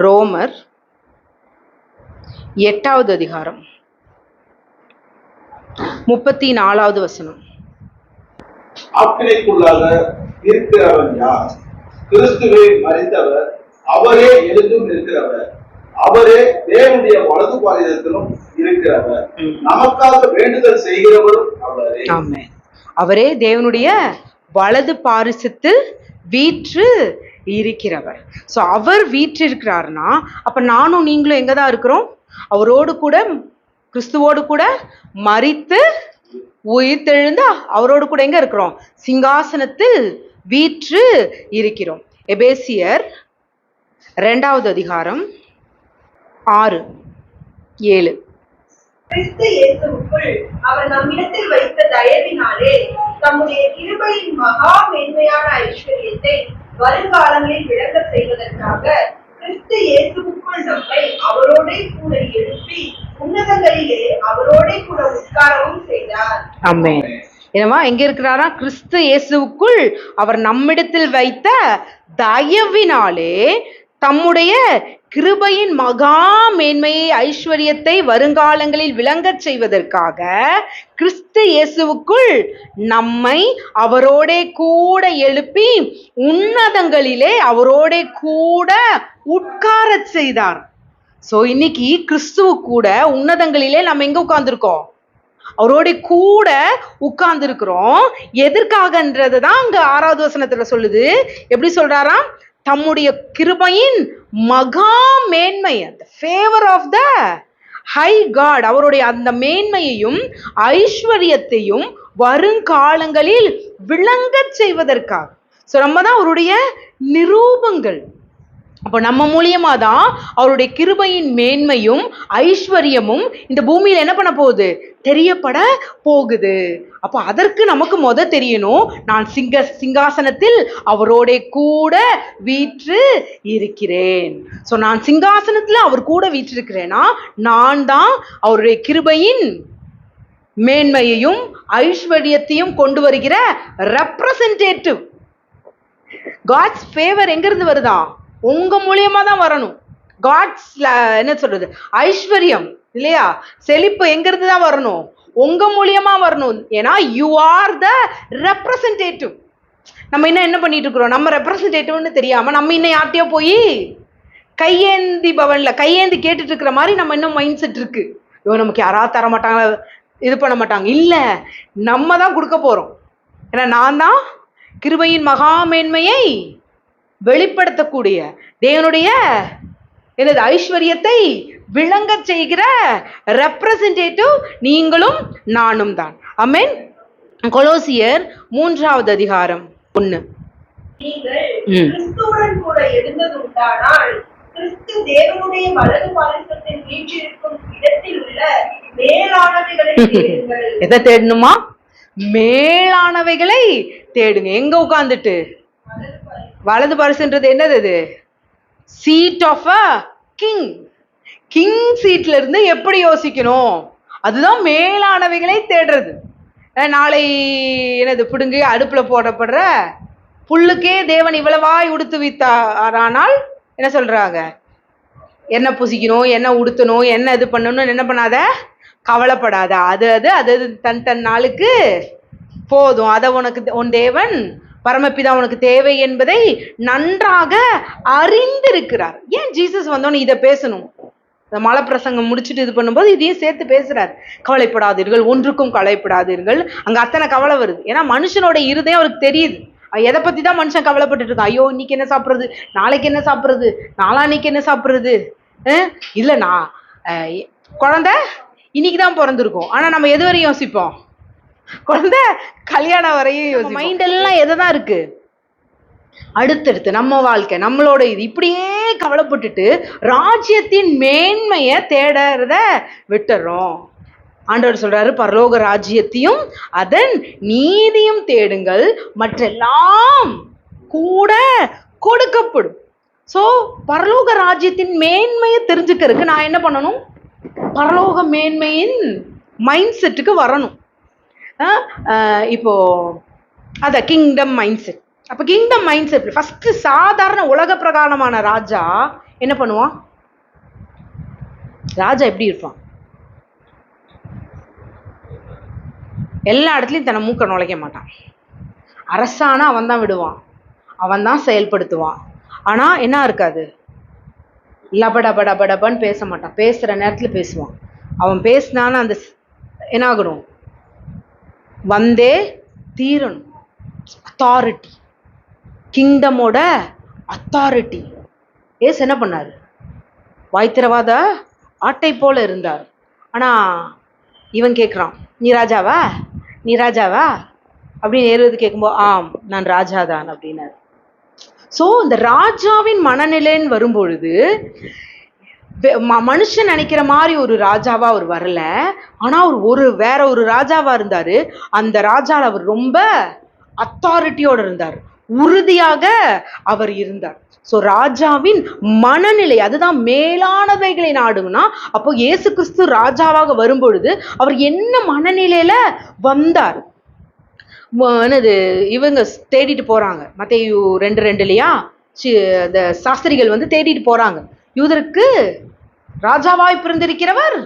ரோமர் 8வது அதிகாரம் 34வது வசனம். ஆக்கினைக்குள்ளாக இருக்கிறவன் யார்? கிறிஸ்துவை மரித்தவர், அவரே எழுந்தும் இருக்கிறவர், அவரே தேவனுடைய வலது பாரிசத்திலும் இருக்கிறவர், நமக்காக வேண்டுதல் செய்கிறவரும் அவரே. ஆமென். அவரே தேவனுடைய வலது பாரிசத்தில் வீற்று இருக்கிறவர். சோ அவர் வீற்று இருக்கிறார்னா அப்ப நானும் நீங்களும் எங்கதான் இருக்கிறோம்? அவரோடு கூட, கிறிஸ்துவோடு கூட மரித்து உயிர்த்தெழுந்து அவரோடு கூட எங்க இருக்கிறோம்? சிங்காசனத்தில் வீற்று இருக்கிறோம். எபேசியர் 2வது அதிகாரம் 6-7. கிறிஸ்து இயேசுவுக்குள் அவர் நம்மிடத்தில் வைத்த தயவினாலே தம்முடைய கிருபையின் மகா மேன்மையான ஐஸ்வர்யத்தை வருங்காலங்களில் விளங்க செய்வதற்காக கிறிஸ்து இயேசுவுக்குள் நம்மை அவரோட கூட எழுப்பி உன்னதங்களிலே அவரோட கூட உட்காரவும் செய்தார். ஆமென். என்னவா எங்க இருக்கிறாரா? கிறிஸ்து இயேசுவுக்குள் அவர் நம்மிடத்தில் வைத்த தயவினாலே தம்முடைய கிருபையின் மகா மேன்மையை ஐஸ்வர்யத்தை வருங்காலங்களில் விளங்கச் செய்வதற்காக கிறிஸ்து இயேசுவுக்குள் நம்மை அவரோட கூட எழுப்பி உன்னதங்களிலே அவரோட கூட உட்காரச் செய்தார். சோ இன்னைக்கு கிறிஸ்துவ கூட உன்னதங்களிலே நம்ம எங்க உட்கார்ந்துருக்கோம்? அவரோட கூட உட்கார்ந்து இருக்கிறோம். எதற்காகன்றது தான் அங்க 6வது வசனத்துல சொல்லுது. எப்படி சொல்றாராம்? தம்முடைய கிருபையின் மகா மேன்மை, the favor of the high God, அவருடைய அந்த மேன்மையையும் ஐஸ்வர்யத்தையும் வருங்காலங்களில் விளங்கச் செய்வதற்காக. சோ நம்ம தான் அவருடைய நிரூபங்கள். அப்ப நம்ம மூலியமா தான் அவருடைய கிருபையின் மேன்மையும் ஐஸ்வர்யமும் இந்த பூமியில என்ன பண்ண போகுது? தெரியப்பட போகுது. அப்ப அதற்கு நமக்கு தெரியணும், நான் சிங்காசனத்தில் அவரோட கூட வீற்று இருக்கிறேன். சோ நான் சிங்காசனத்துல அவர் கூட வீற்றிருக்கிறேன்னா நான் தான் அவருடைய கிருபையின் மேன்மையையும் ஐஸ்வர்யத்தையும் கொண்டு வருகிற ரெப்ரசன்டேட்டிவ். காட்ஸ் ஃபேவர் எங்க இருந்து வருதா? உங்க மூலியமா தான் வரணும். காட்ஸ் என்ன சொல்றது, ஐஸ்வர்யம் இல்லையா, செழிப்பு எங்க இருந்து தான் வரணும்? உங்க மூலியமா வரணும். ஏன்னா யூ ஆர் த ரெப்ரசன்டேட்டிவ். நம்ம என்ன பண்ணிட்டு இருக்கிறோம்? நம்ம ரெப்ரசன்டேட்டிவ்னு தெரியாம நம்ம இன்னும் யார்ட்டையோ போய் கையேந்தி பவன்ல கையேந்தி கேட்டுட்டு இருக்கிற மாதிரி நம்ம இன்னும் மைண்ட் செட் இருக்கு. இவன் நமக்கு யாராவது தர மாட்டாங்க, இது பண்ண மாட்டாங்க. இல்ல, நம்ம தான் கொடுக்க போறோம். ஏன்னா நான் தான் கிருபையின் மகா மேன்மையை வெளிப்படுத்தக்கூடிய தேவனுடைய எனது ஐஸ்வர்யத்தை விளங்க செய்கிற ரெப்ரசன்டேட்டிவ் நீங்களும் நானும் தான். ஆமென். கொலோசியர் 3வது அதிகாரம் 1. நீங்கள் கிறிஸ்துவுடன் கூட எழுந்தது உண்டானால் கிறிஸ்து தேவனுடைய வலது பாரிசத்தில் வீற்றிருக்கும் இடத்தில் உள்ள மேலானவைகளை தேடுங்கள். எதை தேடணுமா? மேலானவைகளை தேடுங்க. எங்க உட்கார்ந்துட்டு? வலது பாரிசுன்றது என்னது? அது seat of a king. King சீட்ல இருந்து எப்படி யோசிக்கணும், அதுதான் மேலானவைகளை தேடுறது. நாளை என்னது பிடுங்கு அடுப்புல போடப்படுற புல்லுக்கே தேவன் இவ்வளவாய் உடுத்து வைத்தாரானால் என்ன சொல்றாங்க? என்ன புசிக்கணும், என்ன உடுத்தணும், என்ன இது பண்ணணும், என்ன பண்ணாத, கவலைப்படாத. அது அது அது தன் நாளுக்கு போதும். அதை உனக்கு உன் தேவன் பரமபிதா உனக்கு தேவை என்பதை நன்றாக அறிந்திருக்கிறார். ஏன் ஜீசஸ் வந்தோன்னு இதை பேசணும்? இந்த மலை பிரசங்கம் முடிச்சுட்டு இது பண்ணும்போது இதையும் சேர்த்து பேசுறாரு. கவலைப்படாதீர்கள், ஒன்றுக்கும் கவலைப்படாதீர்கள். அங்க அத்தனை கவலை வருது. ஏன்னா மனுஷனோட இருதயம் அவருக்கு தெரியுது. எதை பத்தி தான் மனுஷன் கவலைப்பட்டு இருக்கான். ஐயோ இன்னைக்கு என்ன சாப்பிட்றது, நாளைக்கு என்ன சாப்பிட்றது, நாளான்னைக்கு என்ன சாப்பிட்றது. இல்ல நான் குழந்தை இன்னைக்கு தான் பிறந்திருக்கும். ஆனா நம்ம எது வரையும் யோசிப்போம்? குழந்தை கல்யாணம் வரையும். மைண்ட் எல்லாம் எதைதான் இருக்கு? அடுத்தடுத்து நம்ம வாழ்க்கை, நம்மளோட இது இப்படியே கவலைப்பட்டுட்டு ராஜ்யத்தின் மேன்மையை தேடுறத விட்டுறோம். ஆண்டவர் சொல்றாரு, பரலோக ராஜ்யத்தையும் அதன் நீதியும் தேடுங்கள், மற்றெல்லாம் கூட கொடுக்கப்படும். சோ பரலோக ராஜ்யத்தின் மேன்மையை தெரிஞ்சுக்கிறதுக்கு நான் என்ன பண்ணணும்? பரலோக மேன்மையின் மைண்ட் செட்டுக்கு வரணும். இப்போ அத கிங்டம் மைண்ட் செட். அப்ப கிங்டம் மைண்ட் செட் ஃபர்ஸ்ட் சாதாரண உலக பிரகாரமான ராஜா என்ன பண்ணுவான்? ராஜா எப்படி இருப்பான்? எல்லா இடத்துலையும் தன்னை மூக்க நுழைக்க மாட்டான். அரசானா அவன் தான் விடுவான், அவன் தான் செயல்படுத்துவான். ஆனா என்ன இருக்காது? லபடபடபடபன்னு பேச மாட்டான். பேசுற நேரத்துல பேசுவான். அவன் பேசினான்னு அந்த என்ன ஆகணும்? வந்தே தீரணும். Authority, கிங்டமோட authority. ஏசு என்ன பண்ணாரு? வாய்த்திரவாத ஆட்டை போல இருந்தார். ஆனா இவன் கேட்குறான், நீ ராஜாவா, நீ ராஜாவா அப்படின்னு ஏறுவது கேட்கும்போது ஆம் நான் ராஜாதான் அப்படின்னாரு. ஸோ இந்த ராஜாவின் மனநிலைன்னு வரும்பொழுது மனுஷன் நினைக்கிற மாதிரி ஒரு ராஜாவா அவர் வரல. ஆனா அவர் வேற ஒரு ராஜாவா இருந்தாரு. அந்த ராஜால அவர் ரொம்ப அத்தாரிட்டியோட இருந்தார், உறுதியாக அவர் இருந்தார். ஸோ ராஜாவின் மனநிலை அதுதான் மேலானவைகளை நாடுங்கன்னா, அப்போ இயேசு கிறிஸ்து ராஜாவாக வரும்பொழுது அவர் என்ன மனநிலையில வந்தார்? என்னது இவங்க தேடிட்டு போறாங்க, மத்தேயு 2:2 இல்லையா? இந்த சாஸ்திரிகள் வந்து தேடிட்டு போறாங்க, யூதருக்கு ராஜாவாய் பிறந்திருக்கிறவர்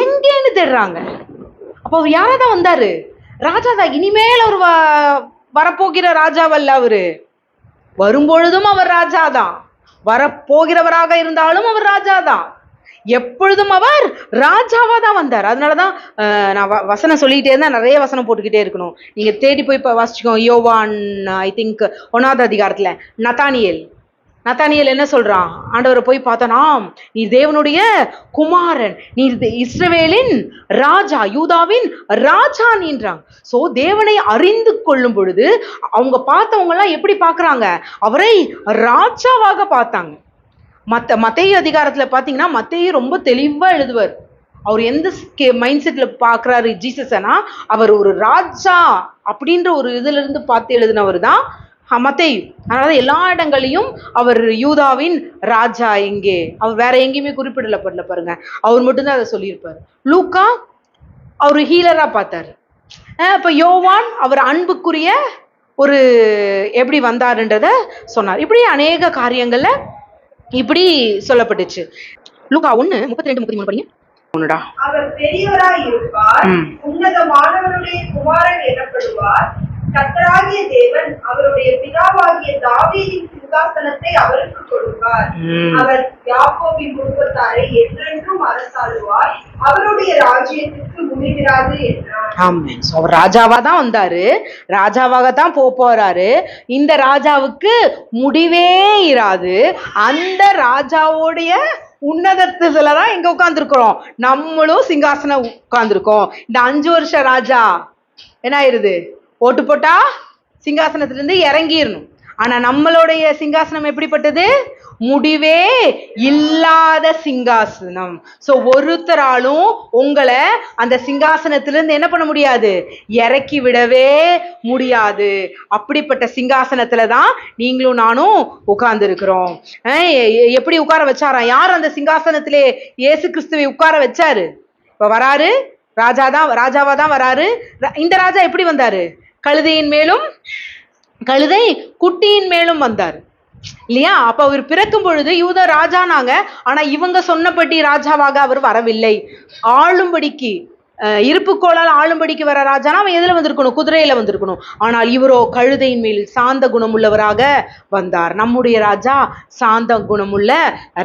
எங்கேன்னு தேடுறாங்க. அப்போ அவர் யாராதான் வந்தாரு? ராஜாதான். இனிமேல் அவர் வரப்போகிற ராஜாவல்ல, அவரு வரும்பொழுதும் அவர் ராஜாதான், வரப்போகிறவராக இருந்தாலும் அவர் ராஜாதான், எப்பொழுதும் அவர் ராஜாவா தான் வந்தார். அதனாலதான் நான் வசனம் சொல்லிக்கிட்டே இருந்தா நிறைய வசனம் போட்டுக்கிட்டே இருக்கணும். நீங்க தேடி போய் வாசிச்சுக்கோ. யோவான் ஐ திங்க் 1ஆவது அதிகாரத்துல நத்தானியேல் என்ன சொல்றான்? ஆண்டவரை போய் பார்த்தனா, நீ தேவனுடைய குமாரன், நீ இஸ்ரவேலின் ராஜா, யூதாவின் ராஜா நீன்றாங்க. சோ தேவனை அறிந்து கொள்ளும் பொழுது அவங்க பார்த்தவங்க எல்லாம் எப்படி பாக்குறாங்க? அவரை ராஜாவாக பார்த்தாங்க. மத்தேயு அதிகாரத்துல பாத்தீங்கன்னா, மத்தேயு ரொம்ப தெளிவா எழுதுவார். அவர் எந்த மைண்ட் செட்ல பாக்குறாரு ஜீசஸ்னா, அவர் ஒரு ராஜா அப்படின்ற ஒரு இதுல இருந்து பார்த்து எழுதினவர் தான் மத்தேயு. அதனால எல்லா இடங்களையும் அவர் யூதாவின் ராஜா எங்கே, அவர் வேற எங்கேயுமே குறிப்பிடப்படல பாருங்க, அவர் மட்டும்தான் அதை சொல்லியிருப்பாரு. லூக்கா அவர் ஹீலரா பார்த்தாரு. இப்ப யோவான் அவர் அன்புக்குரிய ஒரு எப்படி வந்தாருன்றத சொன்னார். இப்படி அநேக காரியங்கள்ல இப்படி சொல்லப்பட்டுச்சு. லூக்கா 1:32-33 படிங்க. அவர் பெரியவராய் இருப்பார், உன்னதமானவருடைய குமாரன் எனப்படுவார். கர்த்தராகிய தேவன் அவருடைய பிதாவாகிய தாவீதின் சிங்காசனத்தை அவருக்கு கொடுப்பார். அவர் யாக்கோபின் குடும்பத்தாரை என்றென்றும் அரசாளுவார். அவருடைய ராஜ்யத்துக்கு முடிவிராது என்றார். ஆமென். அவர் ராஜாவா தான் வந்தாரு, ராஜாவாக தான் போறாரு. இந்த ராஜாவுக்கு முடிவே இராது. அந்த ராஜாவோடைய உன்னதத்துலதான் எங்க உட்கார்ந்துருக்கிறோம், நம்மளும் சிங்காசனம் உட்கார்ந்துருக்கோம். இந்த 5 வருஷ ராஜா என்ன ஆயிருது? ஓட்டு போட்டா சிங்காசனத்துல இருந்து இறங்கிடணும். ஆனா நம்மளுடைய சிங்காசனம் எப்படிப்பட்டது? முடிவே இல்லாத சிங்காசனம். சோ ஒருத்தராலும் உங்களை அந்த சிங்காசனத்திலிருந்து என்ன பண்ண முடியாது? இறக்கி விடவே முடியாது. அப்படிப்பட்ட சிங்காசனத்துலதான் நீங்களும் நானும் உட்கார்ந்து இருக்கிறோம். எப்படி உட்கார வச்சாரா? யார் அந்த சிங்காசனத்திலே இயேசு கிறிஸ்துவை உட்கார வச்சாரு? இப்ப வராரு, ராஜாவா தான் வராரு. இந்த ராஜா எப்படி வந்தாரு? கழுதையின் மேலும், கழுதை குட்டியின் மேலும் வந்தார் இல்லையா? அப்ப அவர் பிறக்கும் பொழுது யூத ராஜானாங்க. ஆனா இவங்க சொன்னபடி ராஜாவாக அவர் வரவில்லை. ஆளும்படிக்கு, இருப்புக்கோளால் ஆளும்படிக்கு வர ராஜானா அவன் எதுல வந்திருக்கணும்? குதிரையில வந்திருக்கணும். ஆனால் இவரோ கழுதையின் மேல் சாந்த குணம் உள்ளவராக வந்தார். நம்முடைய ராஜா சாந்த குணமுள்ள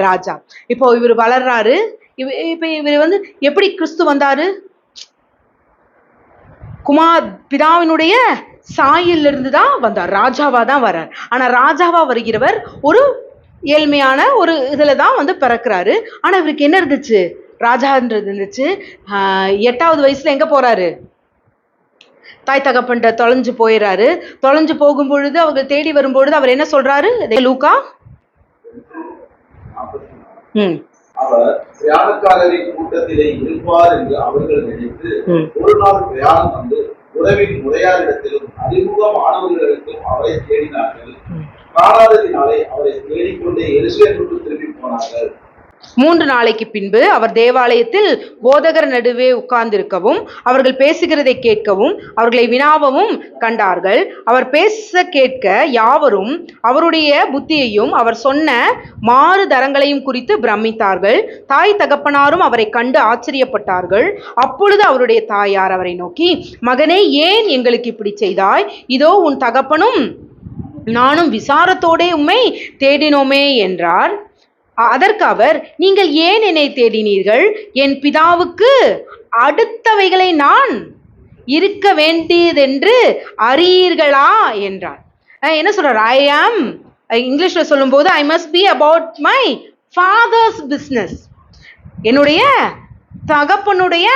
ராஜா. இப்போ இவர் வளர்றாரு. இப்ப இவர் வந்து எப்படி கிறிஸ்து வந்தாரு? பிதாவினுடைய சாயல்ல இருந்து தான் வந்தார், ராஜாவா தான் வர்றார். ஆனா ராஜாவா வருகிறவர் ஒரு ஏழ்மையான ஒரு இதுலதான் வந்து பிறக்கிறாரு. ஆனா இவருக்கு என்ன இருந்துச்சு? ராஜான்றது இருந்துச்சு. 8வது வயசுல எங்க போறாரு? தாய் தகப்பன்ட்ட தொலைஞ்சு போயிடுறாரு. தொலைஞ்சு போகும் பொழுது அவங்க தேடி வரும்பொழுது அவர் என்ன சொல்றாரு? லூக்கா அவர் பிரயாணக்காரரின் கூட்டத்திலே இருப்பார் என்று அவர்கள் நினைத்து ஒரு நாள் பிரயாணம் வந்து உறவின் முறையாரிடத்திலும் அறிமுகமானவர்களிடத்திலும் அவரை தேடினார்கள். காணாததினாலே அவரை தேடிக்கொண்டே எருசலேமுக்கு திரும்பி போனார்கள். 3 நாளைக்கு பின்பு அவர் தேவாலயத்தில் போதகர் நடுவே உட்கார்ந்திருக்கவும் அவர்கள் பேசுகிறதை கேட்கவும் அவர்களை வினாவவும் கண்டார்கள். அவர் பேச கேட்க யாவரும் அவருடைய புத்தியையும் அவர் சொன்ன மாறு தரங்களையும் குறித்து பிரமித்தார்கள். தாய் தகப்பனாரும் அவரை கண்டு ஆச்சரியப்பட்டார்கள். அப்பொழுது அவருடைய தாயார் அவரை நோக்கி, மகனே, ஏன் எங்களுக்கு இப்படி செய்தாய்? இதோ உன் தகப்பனும் நானும் விசாரத்தோடே உம்மை தேடினோமே என்றார். அதற்கு அவர், நீங்கள் ஏன் என்னை தேடினீர்கள்? என் பிதாவுக்கு அடுத்தவைகளை நான் இருக்க வேண்டியதென்று அறியீர்களா என்றார். என்ன சொல்றார்? ஐ ஆம், இங்கிலீஷ்ல சொல்லும் போது I must be about my fathers business. என்னுடைய தகப்பனுடைய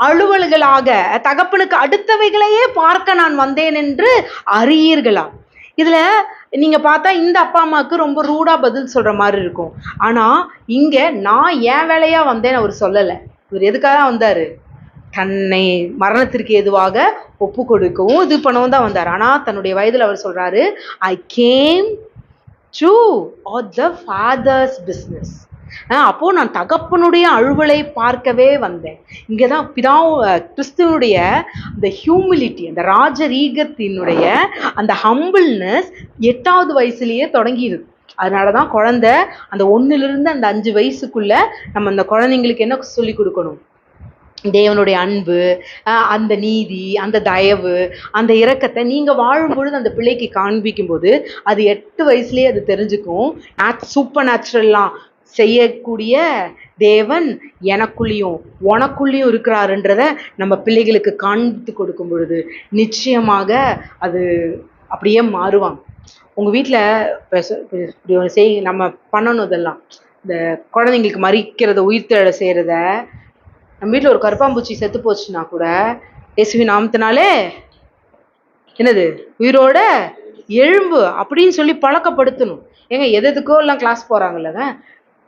அலுவல்களாக, தகப்பனுக்கு அடுத்தவைகளையே பார்க்க நான் வந்தேன் என்று அறியீர்களா? இதுல நீங்க பார்த்தா இந்த அப்பா அம்மாவுக்கு ரொம்ப ரூடா பதில் சொல்ற மாதிரி இருக்கும். ஆனா இங்க நான் என் வேலையா வந்தேன்னு அவர் சொல்லல. இவர் எதுக்காக வந்தாரு? தன்னை மரணத்திற்கு எதுவாக ஒப்பு கொடுக்கவும் இது பண்ணவும் தான் வந்தார். ஆனா தன்னுடைய வயதுல அவர் சொல்றாரு, I came to or the father's business. அப்போ நான் தகப்பனுடைய அலுவலை பார்க்கவே வந்தேன். இங்கதான் கிறிஸ்துவனுடைய அந்த ஹியூமிலிட்டி, அந்த ராஜரீகத்தினுடைய அந்த ஹம்பிள்னஸ் 8வது வயசுலயே தொடங்கிடுது. அதனாலதான் குழந்தை அந்த 1லிருந்து அந்த 5 வயசுக்குள்ள நம்ம அந்த குழந்தைங்களுக்கு என்ன சொல்லி கொடுக்கணும்? தேவனுடைய அன்பு, அந்த நீதி, அந்த தயவு, அந்த இரக்கத்தை நீங்க வாழும் பொழுது அந்த பிள்ளைக்கு காண்பிக்கும் போது அது 8 வயசுலயே அது தெரிஞ்சுக்கும். சூப்பர் நேச்சுரல்லாம் செய்யக்கூடிய தேவன் எனக்குள்ளேயும் உனக்குள்ளேயும் இருக்கிறாருன்றத நம்ம பிள்ளைகளுக்கு காண்பித்து கொடுக்கும் பொழுது நிச்சயமாக அது அப்படியே மாறுவாங்க. உங்க வீட்டில் நம்ம பண்ணணும். இதெல்லாம் இந்த குழந்தைங்களுக்கு மறிக்கிறத, உயிர்த்தெழ செய்யறத, நம்ம வீட்டில் ஒரு கருப்பாம்பூச்சி செத்து போச்சுன்னா கூட இயேசுவின் நாமத்தினாலே என்னது உயிரோட எழும்பு அப்படின்னு சொல்லி பழக்கப்படுத்தணும். ஏங்க எதுக்கோ எல்லாம் கிளாஸ் போறாங்கல்லங்க,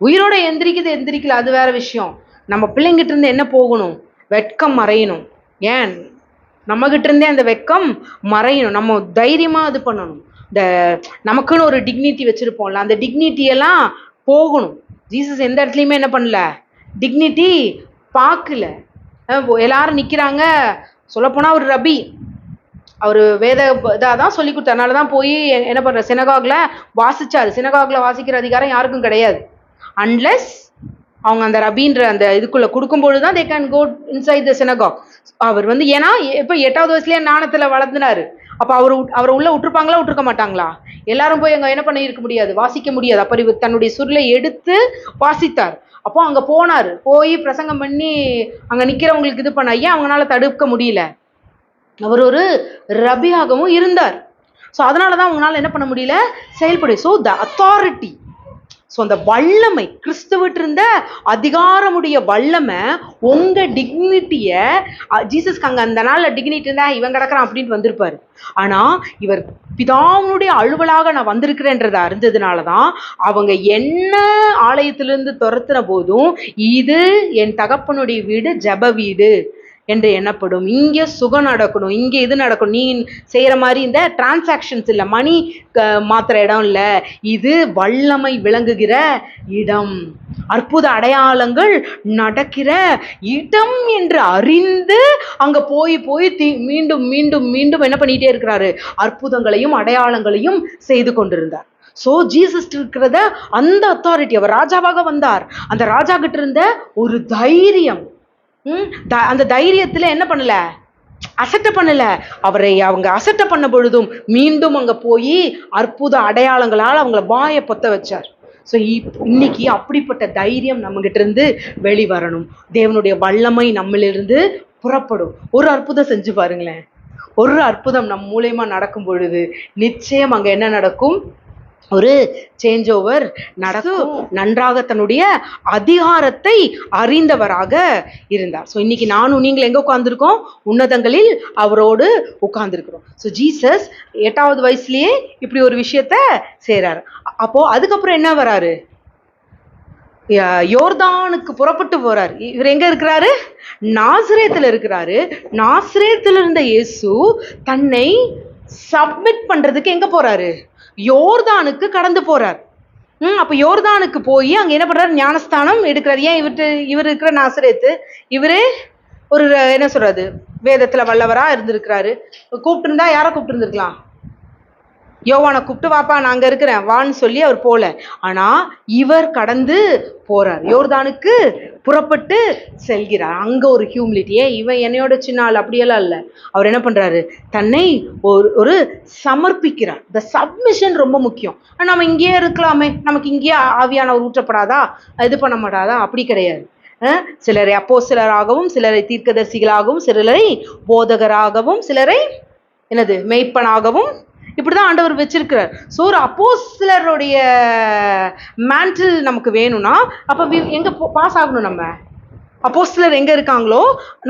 உயிரோட எந்திரிக்கல அது வேற விஷயம். நம்ம பிள்ளைங்கிட்ட இருந்து என்ன போகணும்? வெட்கம் மறையணும். ஏன் நம்ம கிட்ட இருந்தே அந்த வெட்கம் மறையணும். நம்ம தைரியமா இது பண்ணணும். இந்த நமக்குன்னு ஒரு டிக்னிட்டி வச்சிருப்போம்ல, அந்த டிக்னிட்டியெல்லாம் போகணும். ஜீசஸ் எந்த இடத்துலையுமே என்ன பண்ணல, டிக்னிட்டி பார்க்கல. எல்லாரும் நிற்கிறாங்க. சொல்லப்போனால் ஒரு ரபி, அவர் வேத இதாக தான் சொல்லி கொடுத்தார். அதனால தான் போய் என்ன பண்ணுற, சினகாகில் வாசிச்சார். சினகாகில் வாசிக்கிற அதிகாரம் யாருக்கும் கிடையாது. அன்லெஸ் அவங்க அந்த ரபின்ற அந்த இதுக்குள்ளே கொடுக்கும்பொழுது தான் they can go inside the synagogue. அவர் ஏன்னா இப்போ 8வது வயசுலேயே ஞானத்தில் வளர்ந்துனாரு. அப்போ அவரை உள்ள விட்டுருப்பாங்களா, விட்டுருக்க மாட்டாங்களா? எல்லாரும் போய் அங்கே என்ன பண்ணி இருக்க முடியாது, வாசிக்க முடியாது. அப்போ இவர் தன்னுடைய சுருளை எடுத்து வாசித்தார். அப்போ அங்கே போனார், போய் பிரசங்கம் பண்ணி அங்கே நிற்கிறவங்களுக்கு இது பண்ண ஐயா அவங்களால தடுக்க முடியல. அவர் ஒரு ரபியாகவும் இருந்தார். ஸோ அதனால தான் அவங்களால என்ன பண்ண முடியல, செயல்படு. ஸோ த அத்தாரிட்டி, ஸோ அந்த வல்லமை, கிறிஸ்துவிட்டு இருந்த அதிகாரமுடைய வல்லமை உங்க டிக்னிட்டியை, ஜீசஸ்க்கு அங்கே அந்த நாளில் டிக்னிட்டி இருந்தா இவன் கிடக்கிறான் அப்படின்ட்டு வந்திருப்பாரு. ஆனால் இவர் பிதாவுடைய அலுவலாக நான் வந்திருக்கிறேன்றதை அறிந்ததுனால தான் அவங்க என்ன ஆலயத்திலிருந்து துரத்துன போதும் இது என் தகப்பனுடைய வீடு, ஜெப வீடு என்று எண்ணப்படும். இங்கே சுகம் நடக்கணும், இங்கே இது நடக்கணும். நீ செய்கிற மாதிரி இந்த டிரான்சாக்ஷன்ஸ் இல்லை, மணி மாத்திர இடம் இல்லை, இது வல்லமை விளங்குகிற இடம், அற்புத அடையாளங்கள் நடக்கிற இடம் என்று அறிந்து அங்கே போய் மீண்டும் மீண்டும் மீண்டும் என்ன பண்ணிகிட்டே இருக்கிறாரு, அற்புதங்களையும் அடையாளங்களையும் செய்து கொண்டிருந்தார். ஸோ ஜீசஸ் இருக்கிறத அந்த அத்தாரிட்டி, அவர் ராஜாவாக வந்தார். அந்த ராஜா கிட்ட இருந்த ஒரு தைரியம், அந்த தைரியத்துல என்ன பண்ணல, அசட்ட பண்ணல. அவரை அவங்க அசட்ட பண்ண பொழுதும் மீண்டும் அங்க போய் அற்புத அடையாளங்களால் அவங்கள வாயை பொத்த வச்சார். ஸோ இன்னைக்கு அப்படிப்பட்ட தைரியம் நம்ம கிட்ட இருந்து வெளிவரணும். தேவனுடைய வல்லமை நம்மளிருந்து புறப்படும். ஒரு அற்புதம் செஞ்சு பாருங்களேன். ஒரு அற்புதம் நம் மூலமா நடக்கும் பொழுது நிச்சயம் அங்க என்ன நடக்கும், ஒரு சேஞ்ச் ஓவர் நடக்கும். நன்றாக தன்னுடைய அதிகாரத்தை அறிந்தவராக இருந்தார். ஸோ இன்னைக்கு நானும் நீங்கள் எங்க உட்கார்ந்துருக்கோம், உன்னதங்களில் அவரோடு உட்கார்ந்துருக்கிறோம். ஸோ ஜீசஸ் 8வது வயசுலயே இப்படி ஒரு விஷயத்த செய்றாரு. அப்போ அதுக்கப்புறம் என்ன வராரு, யோர்தானுக்கு புறப்பட்டு போறாரு. இவர் எங்க இருக்கிறாரு, நாசரேத்துல இருக்கிறாரு. நாசரேத்துல இருந்த இயேசு தன்னை சப்மிட் பண்றதுக்கு எங்க போறாரு, யோர்தானுக்கு கடந்து போறார். அப்ப யோர்தானுக்கு போய் அங்க என்ன பண்றாரு, ஞானஸ்தானம் எடுக்கிறார். ஏன் இவர் இருக்கிற நாசரேத்து, இவரே ஒரு என்ன சொல்றது, வேதத்துல வல்லவரா இருந்திருக்கிறாரு. கூப்பிட்டு இருந்தா யாரை கூப்பிட்டு இருந்திருக்கலாம், யோவானை கூப்பிட்டு வாப்பா நான் அங்க இருக்கிறேன் வான்னு சொல்லி அவர் போல. ஆனா இவர் கடந்து போறார், யோர்தானுக்கு புறப்பட்டு செல்கிறார். அங்க ஒரு ஹியூமிலிட்டி. இவன் என்னையோட சின்ன ஆள் அப்படியெல்லாம் இல்லை. அவர் என்ன பண்றாரு, தன்னை ஒரு சமர்ப்பிக்கிறார். இந்த சப்மிஷன் ரொம்ப முக்கியம். நம்ம இங்கேயே இருக்கலாமே, நமக்கு இங்கேயே ஆவியானவர் ஊற்றப்படாதா, இது பண்ண மாட்டாதா, அப்படி கிடையாது. சிலரை அப்போஸ்தலராகவும், சிலரை தீர்க்கதரிசிகளாகவும், சிலரை போதகராகவும், சிலரை என்னது மெய்ப்பனாகவும் இப்படிதான் ஆண்டவர் வச்சிருக்கிறார். ஸோ ஒரு அப்போஸ்தலருடைய மேண்டில் நமக்கு வேணும்னா அப்ப எங்க பாஸ் ஆகணும், நம்ம அப்போஸ்தலர் எங்க இருக்காங்களோ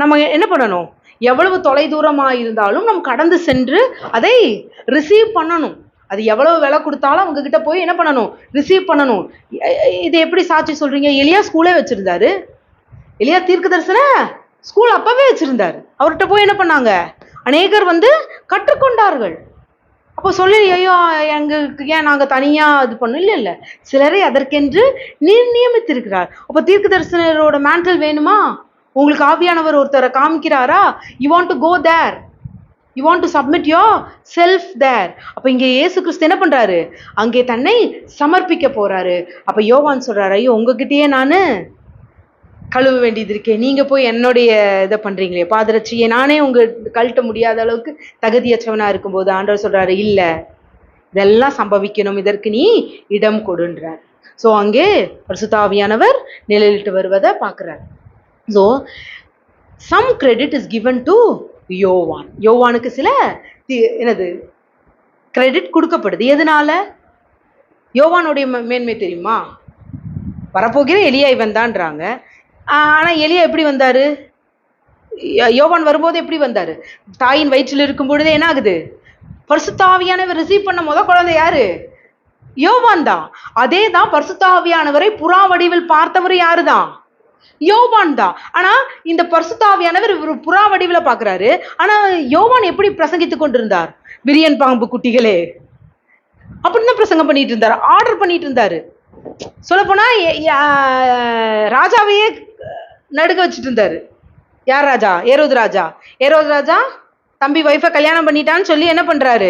நம்ம என்ன பண்ணணும், எவ்வளவு தொலை தூரமா இருந்தாலும் நம்ம கடந்து சென்று அதை ரிசீவ் பண்ணணும். அது எவ்வளவு விலை கொடுத்தாலும் அவங்க கிட்ட போய் என்ன பண்ணணும், ரிசீவ் பண்ணணும். இது எப்படி சாட்சி சொல்றீங்க, எலியா ஸ்கூலே வச்சிருந்தாரு, எலியா தீர்க்க தரிசன ஸ்கூல் அப்பவே வச்சிருந்தாரு. அவர்கிட்ட போய் என்ன பண்ணாங்க, அநேகர் கற்றுக்கொண்டார்கள். அப்போ சொல்லி ஐயோ எங்களுக்கு ஏன் நாங்க தனியா இது பண்ணோம்? இல்ல இல்ல, சிலரை அதற்கென்று நியமித்திருக்கிறார். அப்போ தீர்க்க தரிசனரோட மேண்டல் வேணுமா? உங்களுக்கு ஆவியானவர் ஒருத்தரை காமிக்கிறாரா? You want to go there, you want to submit yourself there. அப்ப இங்க இயேசு கிறிஸ்து என்ன பண்றாரு? அங்கே தன்னை சமர்ப்பிக்க போறாரு. அப்ப யோவான் சொல்றாரு, ஐயோ உங்ககிட்டயே நானு கழுவ வேண்டியது இருக்கேன், நீங்க போய் என்னுடைய இதை பண்றீங்களே, பாதரட்சியை நானே உங்க கழட்ட முடியாத அளவுக்கு தகுதியற்றவனா இருக்கும்போது ஆண்டவர் சொல்றாரு, இல்ல இதெல்லாம் சம்பவிக்கணும், இதற்கு நீ இடம் கொடுன்றார். ஸோ அங்கே பரிசுத்த ஆவியானவர் நிழலிட்டு வருவதை பார்க்கிறார். So some credit is given to Yovan. யோவானுக்கு சில என்னது கிரெடிட் கொடுக்கப்படுது. எதனால? யோவானுடைய மேன்மை தெரியுமா? வரப்போகிற எலியா வந்தான்றாங்க. ஆனா எலியா எப்படி வந்தாரு? யோவான் வரும்போது எப்படி வந்தாரு? தாயின் வயிற்றில் இருக்கும் பொழுதே என்ன ஆகுது? பரிசுத்த ஆவியானவர் ரிசீவ் பண்ண முத குழந்தை யாரு? யோவான் தான். அதே தான் பரிசுத்த ஆவியானவரை புறா வடிவில் பார்த்தவர் யாருதான்? யோவான் தான். ஆனா இந்த பரிசுத்த ஆவியானவர் ஒரு புறா வடிவில் பார்க்கிறாரு. ஆனா யோவான் எப்படி பிரசங்கித்துக் கொண்டிருந்தார்? விரியன் பாம்பு குட்டிகளே அப்படின்னு பிரசங்கம் பண்ணிட்டு இருந்தாரு, ஆர்டர் பண்ணிட்டு இருந்தாரு. சொல்ல போனா ராஜாவையே நடுக்க வச்சுட்டு இருந்தாரு. யார் ராஜா? ஏரோது ராஜா. ஏரோது ராஜா தம்பி வைஃபை கல்யாணம் பண்ணிட்டான்னு சொல்லி என்ன பண்றாரு?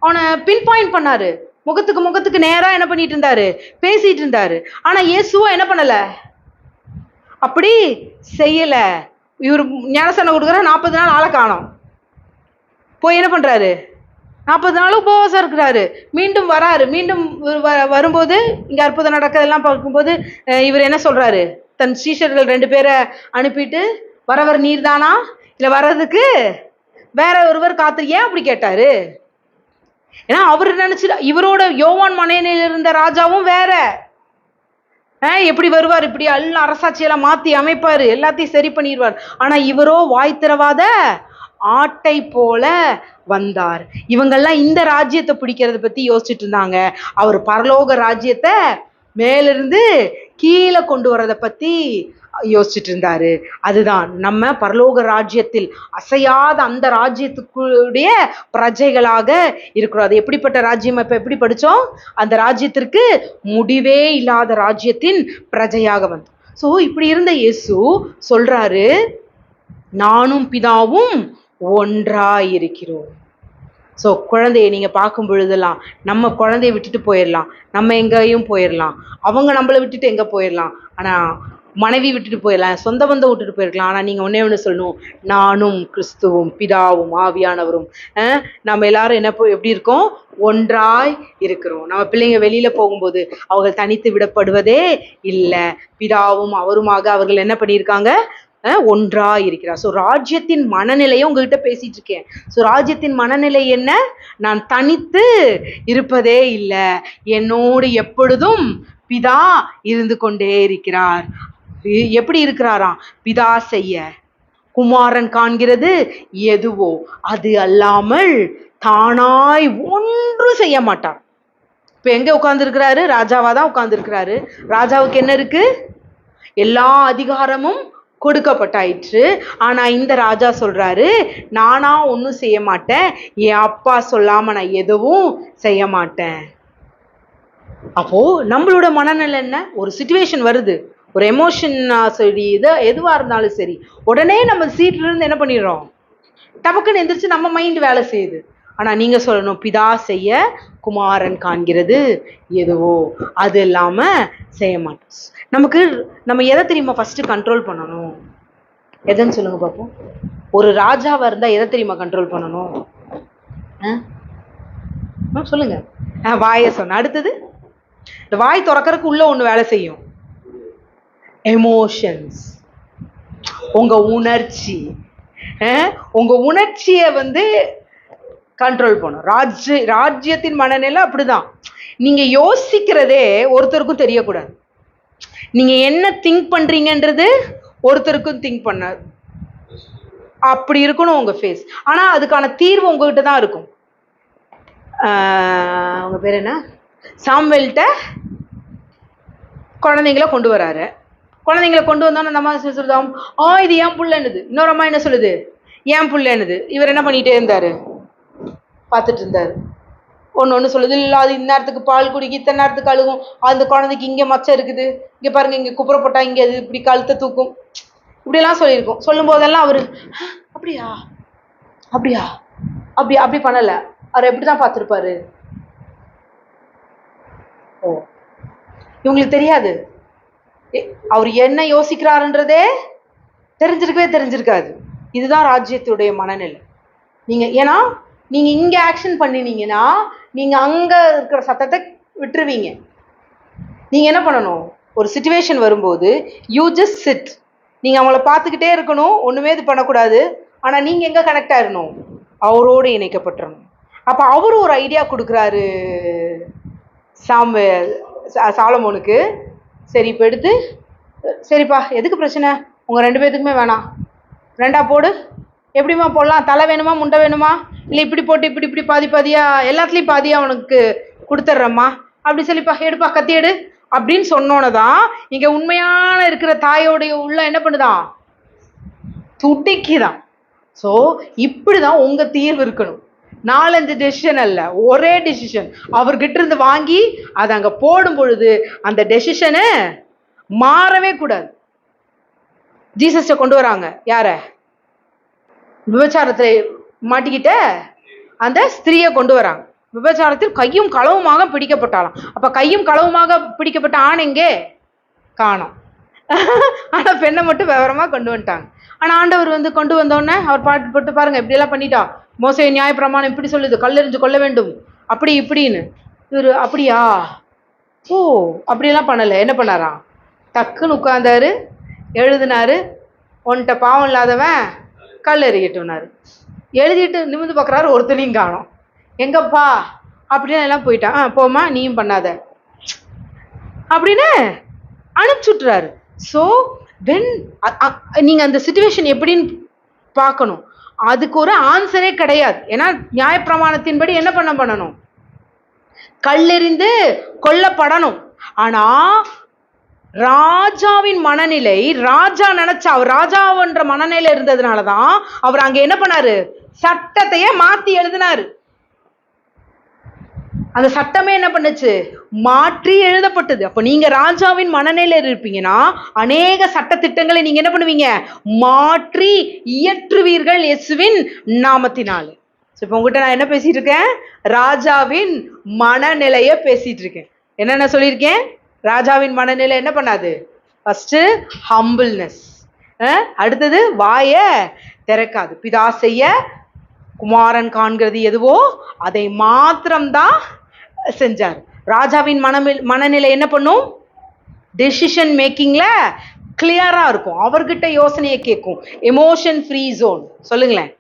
அவனை பின் பாயிண்ட் பண்ணாரு. முகத்துக்கு நேரா என்ன பண்ணிட்டு இருந்தாரு? பேசிட்டு இருந்தாரு. ஆனா இயேசுவா என்ன பண்ணல, அப்படி செய்யல. இவர் ஞானஸ்தானம் கொடுக்குற 40 நாள் ஆளை காணோம். போய் என்ன பண்றாரு? 40 நாள் உபவாசம் இருக்கிறாரு. மீண்டும் வராரு. மீண்டும் வரும்போது இங்க அற்புதம் நடக்கிறதெல்லாம் பார்க்கும்போது இவர் என்ன சொல்றாரு? தன் சீஷர்கள் 2 பேரை அனுப்பிட்டு, வரவர் நீர் தானா, இல்ல வர்றதுக்கு வேற ஒருவர் காத்து, ஏன் அப்படி கேட்டாரு? ஏன்னா அவர் நினைச்சு, இவரோட யோவான் மனையில இருந்த ராஜாவும் வேற, எப்படி வருவார்? இப்படி எல்லாம் அரசாட்சியெல்லாம் மாத்தி அமைப்பாரு, எல்லாத்தையும் சரி பண்ணிடுவார். ஆனா இவரோ வாய் திறவாத ஆட்டை போல வந்தார். இவங்கெல்லாம் இந்த ராஜ்யத்தை பிடிக்கிறத பத்தி யோசிச்சுட்டு இருந்தாங்க. அவர் பரலோக ராஜ்யத்தை மேலிருந்து கீழே கொண்டு வரதை பத்தி யோசிச்சுட்டு இருந்தாரு. அதுதான் நம்ம பரலோக ராஜ்யத்தில் அசையாத அந்த ராஜ்யத்துக்குடைய பிரஜைகளாக இருக்கிறோம். அது எப்படிப்பட்ட ராஜ்யம்? இப்ப எப்படி படிச்சோம்? அந்த ராஜ்யத்திற்கு முடிவே இல்லாத ராஜ்யத்தின் பிரஜையாக வந்தோம். ஸோ இப்படி இருந்த இயேசு சொல்றாரு, நானும் பிதாவும் ஒன்றாயிருக்கிறோம். ஸோ குழந்தைய நீங்க பார்க்கும் பொழுதெல்லாம் நம்ம குழந்தைய விட்டுட்டு போயிடலாம், நம்ம எங்கேயும் போயிடலாம், அவங்க நம்மளை விட்டுட்டு எங்க போயிடலாம், ஆனா மனைவி விட்டுட்டு போயிடலாம், சொந்த பந்தம் விட்டுட்டு போயிருக்கலாம். ஆனா நீங்க ஒன்னே ஒன்று சொல்லணும், நானும் கிறிஸ்துவும் பிதாவும் ஆவியானவரும் நம்ம எல்லாரும் எப்படி இருக்கோம்? ஒன்றாய் இருக்கிறோம். நம்ம பிள்ளைங்க வெளியில போகும்போது அவர்கள் தனித்து விடப்படுவதே இல்லை. பிதாவும் அவருமாக அவர்கள் என்ன பண்ணியிருக்காங்க? ஒன்றா இருக்கிறார். ஸோ ராஜ்யத்தின் மனநிலையை உங்ககிட்ட பேசிட்டு இருக்கேன். ஸோ ராஜ்யத்தின் மனநிலை என்ன? நான் தனித்து இருப்பதே இல்லை, என்னோடு எப்பொழுதும் பிதா இருந்து கொண்டே இருக்கிறார். எப்படி இருக்கிறாராம்? பிதா செய்ய குமாரன் காண்கிறது எதுவோ அது அல்லாமல் தானாய் ஒன்றும் செய்ய மாட்டார். இப்ப எங்க உட்கார்ந்து இருக்கிறாரு? ராஜாவா தான் உட்கார்ந்து இருக்கிறாரு. ராஜாவுக்கு என்ன இருக்கு? எல்லா அதிகாரமும் கொடுக்கப்பட்டாயிற்று. ஆனா இந்த ராஜா சொல்றாரு, நானா ஒன்னும் செய்ய மாட்டேன், என் அப்பா சொல்லாம நான் எதுவும் செய்ய மாட்டேன். அப்போ நம்மளோட மனநிலை என்ன? ஒரு சிச்சுவேஷன் வருது, ஒரு எமோஷன் சரி, எதுவா இருந்தாலும் சரி, உடனே நம்ம சீட்ல இருந்து என்ன பண்ணிடுறோம்? டபக்குன்னு எந்திரிச்சு நம்ம மைண்ட் வேலை செய்யுது. ஆனா நீங்க சொல்லணும், பிதா செய்ய குமாரன் காண்கிறது எதுவோ அது இல்லாம செய்ய மாட்டோம். நம்ம எதை தெரியுமா ஃபர்ஸ்ட் கண்ட்ரோல் பண்ணணும்? எதுன்னு சொல்லுங்க பாப்போம். ஒரு ராஜாவா இருந்தா எதை தெரியுமா கண்ட்ரோல் பண்ணணும்? சொல்லுங்க. வாயை சொன்ன. அடுத்தது, இந்த வாய் திறக்கறதுக்கு உள்ள ஒண்ணு வேலை செய்யும், எமோஷன்ஸ். உங்க உணர்ச்சி, உங்க உணர்ச்சிய கண்ட்ரோல் பண்ணும். ராஜ்யத்தின் மனநிலை அப்படிதான். நீங்க யோசிக்கிறதே ஒருத்தருக்கும் தெரியக்கூடாது. நீங்க என்ன திங்க் பண்றீங்கன்றது ஒருத்தருக்கும் திங்க் பண்ணாது. அப்படி இருக்கணும் உங்க ஃபேஸ். ஆனா அதுக்கான தீர்வு உங்ககிட்ட தான் இருக்கும். உங்க பேர் என்ன? சாமுவேல்கிட்ட குழந்தைங்கள கொண்டு வராரு. குழந்தைங்களை கொண்டு வந்தோன்னு அந்த அம்மா சொல்லுதாம், இது ஏன் புள்ளன்னுது. இன்னொரு அம்மா என்ன சொல்லுது? ஏன் புள்ளன்னுது. இவர் என்ன பண்ணிட்டே இருந்தாரு? பார்த்துட்டு இருந்தாரு. ஒன்று சொல்லுது, இல்லை அது இந்த நேரத்துக்கு பால் குடிக்கும், இத்தனை நேரத்துக்கு அழுகும், அந்த குழந்தைக்கு இங்கே மச்சம் இருக்குது, இங்கே பாருங்க இங்கே குப்புற போட்டா இங்கே அது இப்படி கழுத்தை தூக்கும், இப்படியெல்லாம் சொல்லியிருக்கோம். சொல்லும் போதெல்லாம் அவரு அப்படியா அப்படியா அப்படி அப்படி பண்ணலை. அவர் எப்படி தான் பார்த்துருப்பாரு? ஓ, இவங்களுக்கு தெரியாது அவர் என்ன யோசிக்கிறாருன்றதே தெரிஞ்சிருக்காது. இதுதான் ராஜ்யத்துடைய மனநிலை. ஏன்னா நீங்க இங்க ஆக்ஷன் பண்ணினீங்கன்னா நீங்க அங்க இருக்கிற சத்தத்தை விட்டுருவீங்க. நீங்க என்ன பண்ணணும்? ஒரு சிச்சுவேஷன் வரும்போது யூ ஜஸ்ட் சிட். நீங்க அவங்கள பார்த்துக்கிட்டே இருக்கணும், ஒண்ணுமே இது பண்ணக்கூடாது. ஆனா நீங்க எங்க கனெக்ட் ஆயிடணும்? அவரோடு இணைக்கப்பட்டுறணும். அப்ப அவரு ஒரு ஐடியா கொடுக்குறாரு சாலமோனுக்கு. சரி, இப்போ எடுத்து, சரிப்பா எதுக்கு பிரச்சனை, உங்கள் 2 பேத்துக்குமே வேணாம், 2ஆ போடு. எப்படிமா போடலாம்? தலை வேணுமா, முண்டை வேணுமா, இல்லை இப்படி போட்டு இப்படி இப்படி பாதி பாதியா எல்லாத்துலேயும் பாதியாக அவனுக்கு கொடுத்துட்றம்மா, அப்படி சொல்லிப்பா, எடுப்பா கத்தி எடு அப்படின்னு சொன்னோன்னு தான் இங்கே உண்மையான இருக்கிற தாயோடைய உள்ள என்ன பண்ணுதான்? துடிக்குதான். ஸோ இப்படி தான் உங்கள் தீர்வு இருக்கணும். 4-5 டெசிஷன் அல்ல, ஒரே டெசிஷன். அவர்கிட்ட இருந்து வாங்கி அதை அங்க போடும் பொழுது அந்த டெசிஷனு மாறவே கூடாது. ஜீசஸை கொண்டு வராங்க. யார? விபச்சாரத்துல மாட்டிக்கிட்ட அந்த ஸ்திரியை கொண்டு வராங்க. விபச்சாரத்தில் கையும் களவுமாக பிடிக்கப்பட்டாலாம். அப்ப கையும் களவுமாக பிடிக்கப்பட்ட ஆண் எங்கே? காணோம். ஆனா பெண்ணை மட்டும் விவரமா கொண்டு வந்துட்டாங்க. ஆனா ஆண்டவர் கொண்டு வந்தோடனே அவர் பாட்டு போட்டு பாருங்க, இப்படி எல்லாம் பண்ணிட்டா, மோசே நியாயப்பிரமாணம் இப்படி சொல்லுது, கல்லெறிஞ்சு கொள்ள வேண்டும் அப்படி இப்படின்னு. இவரு அப்படியா, ஓ அப்படியெல்லாம் பண்ணல. என்ன பண்ணாராம்? டக்குன்னு உட்கார்ந்தாரு, எழுதினாரு, உன்கிட்ட பாவம் இல்லாதவன் கல் எறியட்டும்னாரு. எழுதிட்டு நிமிந்து பார்க்குறாரு, ஒருத்தனையும் காணோம். எங்கப்பா அப்படின்னு எல்லாம் போயிட்டான். போமா நீயும் பண்ணாத அப்படின்னு அனுப்பிச்சுட்றாரு. ஸோ வென் நீங்க அந்த சிச்சுவேஷன் எப்படின்னு பார்க்கணும். அதுக்கு ஒரு ஆன்சரே கிடையாது. ஏன்னா நியாயப்பிரமாணத்தின்படி என்ன பண்ணணும்? கல்லெறிந்து கொல்லப்படணும். ஆனா ராஜாவின் மனநிலை, ராஜா நினைச்சா, அவர் ராஜாவன்ற மனநிலை இருந்ததுனாலதான் அவர் அங்க என்ன பண்ணாரு? சட்டத்தையே மாத்தி எழுதினாரு. அந்த சட்டமே என்ன பண்ணுச்சு? மாற்றி எழுதப்பட்டது. அப்ப நீங்க ராஜாவின் மனநிலையில் இருப்பீங்கன்னா அநேக சட்ட திட்டங்களை நீங்க என்ன பண்ணுவீங்க? மாற்றி இயற்றுவீர்கள் இயேசுவின் நாமத்தினால. இப்ப உங்ககிட்ட நான் என்ன பேசிட்டு இருக்கேன்? ராஜாவின் மனநிலைய பேசிட்டு இருக்கேன். என்னென்ன சொல்லியிருக்கேன்? ராஜாவின் மனநிலை என்ன பண்ணாது? ஃபர்ஸ்ட் ஹம்பிள்னஸ், அடுத்தது வாய திறக்காது, பிதா செய்ய குமாரன் காண்கிறது எதுவோ அதை மாத்திரம்தான் செஞ்சார். ராஜாவின் மனநிலை என்ன பண்ணும்? டெசிஷன் மேக்கிங்ல கிளியரா இருக்கும். அவர்கிட்ட யோசனையை கேட்கும். Emotion free zone. சொல்லுங்களேன்,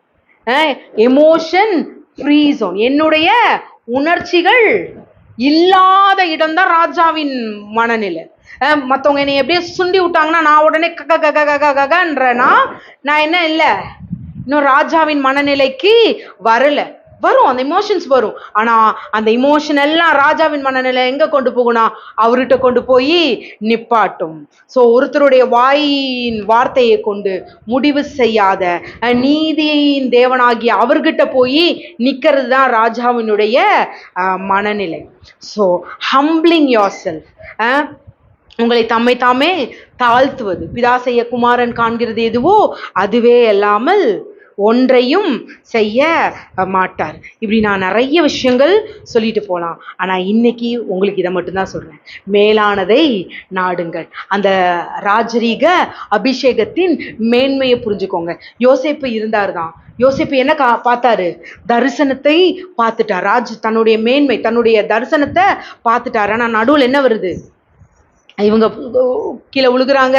எமோஷன் ஃப்ரீ ஜோன். என்னுடைய உணர்ச்சிகள் இல்லாத இடம்தான் ராஜாவின் மனநிலை. மற்றவங்க என்னை எப்படியே சுண்டி விட்டாங்கன்னா நான் உடனே ககன்றேன்னா நான் என்ன இல்லை, இன்னும் ராஜாவின் மனநிலைக்கு வரல. வரும், அந்த இமோஷன்ஸ் வரும். ஆனா அந்த இமோஷன் எல்லாம் ராஜாவின் மனநிலை எங்க கொண்டு போகணும்? அவர்கிட்ட கொண்டு போய் நிப்பாட்டும். ஸோ ஒருத்தருடைய வாயின் வார்த்தையை கொண்டு முடிவு செய்யாத நீதியின் தேவனாகிய அவர்கிட்ட போய் நிக்கிறது தான் ராஜாவினுடைய மனநிலை. ஸோ ஹம்பிளிங் யோர் செல்ஃப், உங்களை தம்மை தாமே தாழ்த்துவது. பிதா செய்ய குமாரன் காண்கிறது எதுவோ அதுவே அல்லாமல் ஒன்றையும் செய்ய மாட்டார். இப்படி நான் நிறைய விஷயங்கள் சொல்லிட்டு போகலாம். ஆனால் இன்னைக்கு உங்களுக்கு இதை மட்டும்தான் சொல்றேன். மேலானதை நாடுங்கள். அந்த ராஜரீக அபிஷேகத்தின் மேன்மையை புரிஞ்சுக்கோங்க. யோசேப்பு இருந்தார் தான். யோசேப்பு என்ன பார்த்தாரு? தரிசனத்தை பார்த்துட்டார். தன்னுடைய மேன்மை, தன்னுடைய தரிசனத்தை பார்த்துட்டார். ஆனால் நடுவில் என்ன வருது? இவங்க கீழே விழுகுறாங்க,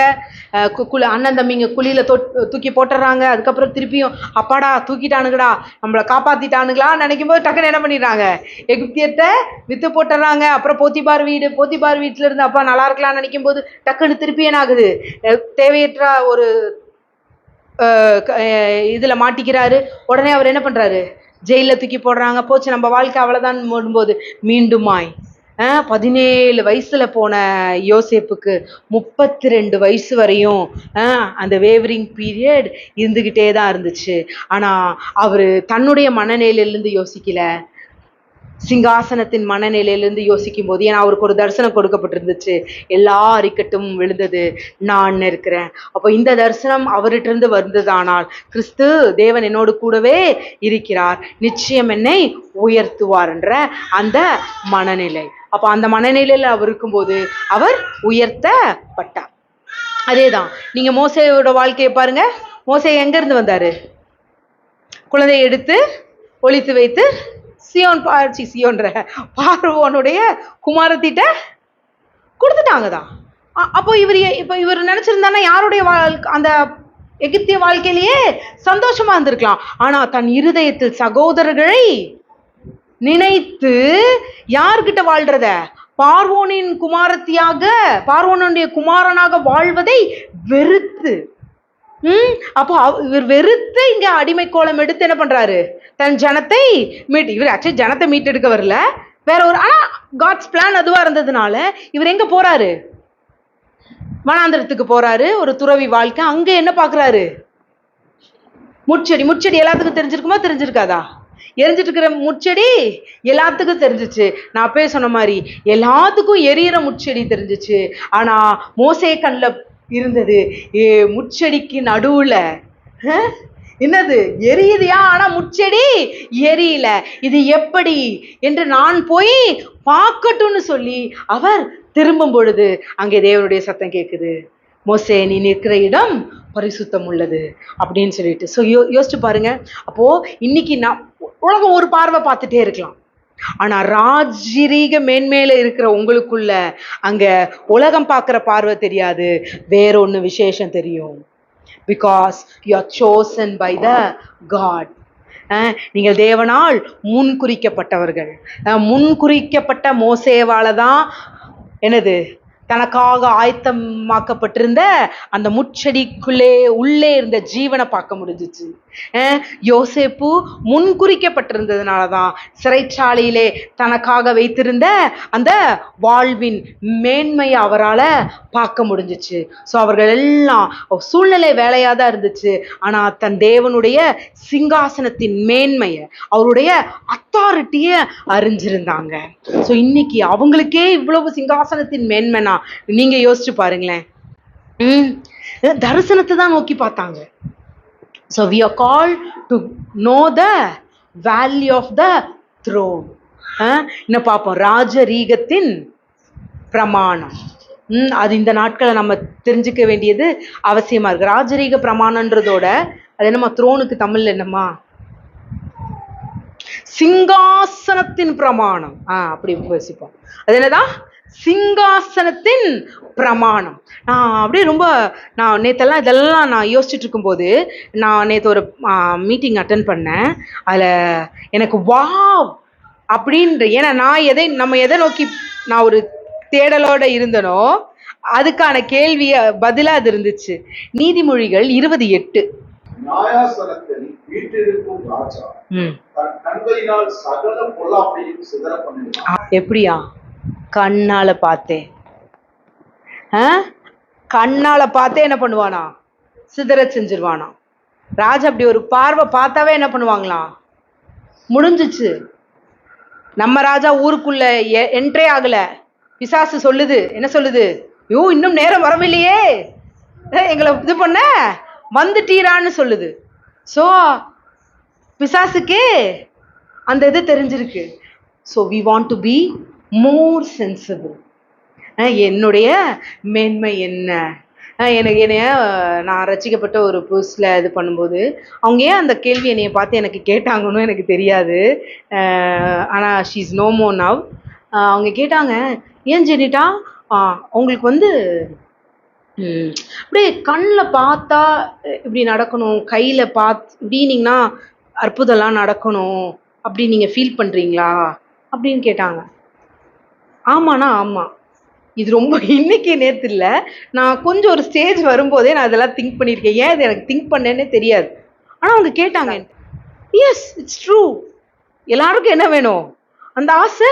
அண்ணன் தம்பிங்க குழியில தூக்கி போட்டுறாங்க. அதுக்கப்புறம் திருப்பியும் அப்பாடா தூக்கிட்டானுங்கடா, நம்மளை காப்பாத்திட்டானுங்களா நினைக்கும் போது டக்குன்னு என்ன பண்ணிடுறாங்க? எகிப்தியத்தை வித்து போட்டுறாங்க. அப்புறம் போத்திபார் வீட்டுல இருந்து அப்பா நல்லா இருக்கலாம்னு நினைக்கும் போது டக்குன்னு திருப்பி என்ன ஆகுது? தேவையற்ற ஒரு இதுல மாட்டிக்கிறாரு. உடனே அவர் என்ன பண்றாரு? ஜெயில தூக்கி போடுறாங்க. போச்சு நம்ம வாழ்க்கை அவ்வளவுதான் போடும்போது மீண்டுமாய் 17 வயசுல போன யோசேப்புக்கு 32 வயசு வரையும் அந்த வேவரிங் பீரியட் இருந்துகிட்டே தான் இருந்துச்சு. ஆனா அவரு தன்னுடைய மனநிலையிலிருந்து யோசிக்கல, சிங்காசனத்தின் மனநிலையிலிருந்து யோசிக்கும் போது, ஏன்னா அவருக்கு ஒரு தரிசனம் கொடுக்கப்பட்டிருந்துச்சு, எல்லா அறிக்கட்டும் விழுந்தது, நான் இருக்கிறேன். அப்போ இந்த தரிசனம் அவர்கிட்ட இருந்து வந்ததானால், கிறிஸ்து தேவன் என்னோடு கூடவே இருக்கிறார், நிச்சயம் என்னை உயர்த்துவார் என்ற அந்த மனநிலை. அப்போ அந்த மனநிலையில் அவர் இருக்கும்போது அவர் உயர்த்தப்பட்டார். அதேதான் நீங்க மோசேயோட வாழ்க்கையை பாருங்க. மோசே எங்க இருந்து வந்தாரு? குழந்தையை எடுத்து ஒளித்து வைத்து பார்வோனுடைய குமாரத்திட்ட கொடுத்துட்டாங்க தான். அப்போ இவர் நினைச்சிருந்தானா யாருடைய அந்த எகிப்திய வாழ்க்கையிலேயே சந்தோஷமா இருந்திருக்கலாம். ஆனா தன் இருதயத்தில் சகோதரர்களை நினைத்து யார்கிட்ட வாழ்றத, பார்வோனின் குமாரத்தியாக, பார்வோனுடைய குமாரனாக வாழ்வதை வெறுத்து, அப்போ இவர் வெறுத்து இங்க அடிமை கோலம் எடுத்து என்ன பண்றாரு? தன் ஜனத்தை இவர் ஆக்சுவலி ஜனத்தை மீட்டெடுக்க வரல, வேற ஒரு, ஆனா காட்ஸ் பிளான் அதுவா இருந்ததுனால இவர் எங்க போறாரு? வனாந்திரத்துக்கு போறாரு, ஒரு துறவி வாழ்க்கை. அங்க என்ன பாக்குறாரு? முட்செடி. முட்செடி எல்லாத்துக்கும் தெரிஞ்சிருக்குமா? தெரிஞ்சிருக்காதா? எரிஞ்சிட்டு இருக்கிற முட்செடி எல்லாத்துக்கும் தெரிஞ்சிச்சு. நான் அப்பவே சொன்ன மாதிரி எல்லாத்துக்கும் எரியிற முட்செடி தெரிஞ்சிச்சு. ஆனா மோசே கண்ணில் இருந்தது முட்செடிக்கு நடுவுல என்னது எரியுதியா, ஆனா முட்செடி எரியல. இது எப்படி என்று நான் போய் பார்க்கட்டும்னு சொல்லி அவர் திரும்பும் பொழுது அங்கே தேவனுடைய சத்தம் கேட்குது, மோசே நீ நிற்கிற இடம் பரிசுத்தம் உள்ளது அப்படின்னு சொல்லிட்டு. ஸோ யோசிச்சு பாருங்க. அப்போ இன்னைக்கு நான் உலகம் ஒரு பார்வை பார்த்துட்டே இருக்கலாம், ஆனா ராஜரீக மேன்மேல இருக்கிற உங்களுக்குள்ள அங்க உலகம் பார்க்கிற பார்வை தெரியாது, வேறொன்னு விசேஷம் தெரியும். Because you are chosen by the God. நீங்கள் தேவனால் முன்குறிக்கப்பட்டவர்கள். முன்குறிக்கப்பட்ட மோசேவால தான் என்னது தனக்காக ஆயத்தமாக்கப்பட்டிருந்த அந்த முட்செடிக்குள்ளே உள்ளே இருந்த ஜீவனை பார்க்க முடிஞ்சிச்சு. யோசேப்பு முன்குறிக்கப்பட்டிருந்ததுனால தான் சிறைச்சாலையிலே தனக்காக வைத்திருந்த அந்த வாழ்வின் மேன்மையை அவரால் பார்க்க முடிஞ்சிச்சு. ஸோ அவர்கள் எல்லாம் சூழ்நிலை வேலையாக தான் இருந்துச்சு, ஆனால் தன் தேவனுடைய சிங்காசனத்தின் மேன்மையை, அவருடைய அத்தாரிட்டியை அறிஞ்சிருந்தாங்க. ஸோ இன்னைக்கு அவங்களுக்கே இவ்வளவு சிங்காசனத்தின் மேன்மைனா நீங்க யோசிச்சு பாருங்களேன். தரிசனத்தை தான் நோக்கி பார்த்தாங்க. So we are called to know the value of the throne. இன்னும் பார்ப்போம் ராஜரீகத்தின் பிரமாணம். அது இந்த நாட்களை நம்ம தெரிஞ்சுக்க வேண்டியது அவசியமா இருக்கு. ராஜரீக பிரமாணன்றதோட அது என்னம்மா, த்ரோனுக்கு தமிழ்ல என்னம்மா, சிங்காசனத்தின் பிரமாணம். அப்படி யோசிப்போம். அது என்னதான் சிங்காசனத்தின் பிரமாணம். நான் அப்படியே ரொம்ப நான் நேற்றெல்லாம் இதெல்லாம் நான் யோசிச்சுட்டு இருக்கும்போது நான் நேற்று ஒரு மீட்டிங் அட்டன் பண்ணேன். அதில் எனக்கு வாவ் அப்படின்ற, ஏன்னா நம்ம எதை நோக்கி நான் ஒரு தேடலோட இருந்தனோ அதுக்கான கேள்விய பதிலா அது இருந்துச்சு. நீதிமொழிகள் 20:8. நியாயாசனத்தில் வீற்றிருக்கும் ராஜா தன் கண்களினால் சகல பொல்லாப்பையும் சிதற பண்ணினான். எப்படியா? கண்ணால பார்த்தேன். கண்ணால பார்த்தே என்ன பண்ணுவானா? சிதற செஞ்சிருவானா. ராஜா அப்படி ஒரு பார்வை பார்த்தாவே என்ன பண்ணுவாங்களாம்? முடிஞ்சிச்சு. நம்ம ராஜா ஊருக்குள்ள என்ட்ரே ஆகல. பிசாசு சொல்லுது, என்ன சொல்லுது? ஐயோ இன்னும் நேரம் வரவில்லையே, எங்களை இது பண்ண வந்துட்டீரான்னு சொல்லுது. ஸோ பிசாசுக்கே அந்த இது தெரிஞ்சிருக்கு. So we want to be more sensible. என்னுடைய மேன்மை என்ன? என்னைய நான் ரசிக்கப்பட்ட ஒரு புதுசில் இது பண்ணும்போது அவங்க ஏன் அந்த கேள்வி என்னைய பார்த்து எனக்கு கேட்டாங்கன்னு எனக்கு தெரியாது. ஆனால் she is no more now. அவங்க கேட்டாங்க, ஏன் ஜெனிட்டா உங்களுக்கு அப்படியே கண்ணில் பார்த்தா இப்படி நடக்கணும், கையில் இப்படின்னீங்கன்னா அற்புதம்லாம் நடக்கணும் அப்படி நீங்கள் ஃபீல் பண்ணுறீங்களா அப்படின்னு கேட்டாங்க. ஆமாண்ணா ஆமாம். இது ரொம்ப இன்னைக்கு நேற்று இல்லை, நான் கொஞ்சம் ஒரு ஸ்டேஜ் வரும்போதே நான் அதெல்லாம் திங்க் பண்ணியிருக்கேன். ஏன் இது எனக்கு திங்க் பண்ணேன்னே தெரியாது. ஆனால் அவங்க கேட்டாங்க. S it's true. எல்லாருக்கும் என்ன வேணும்? அந்த ஆசை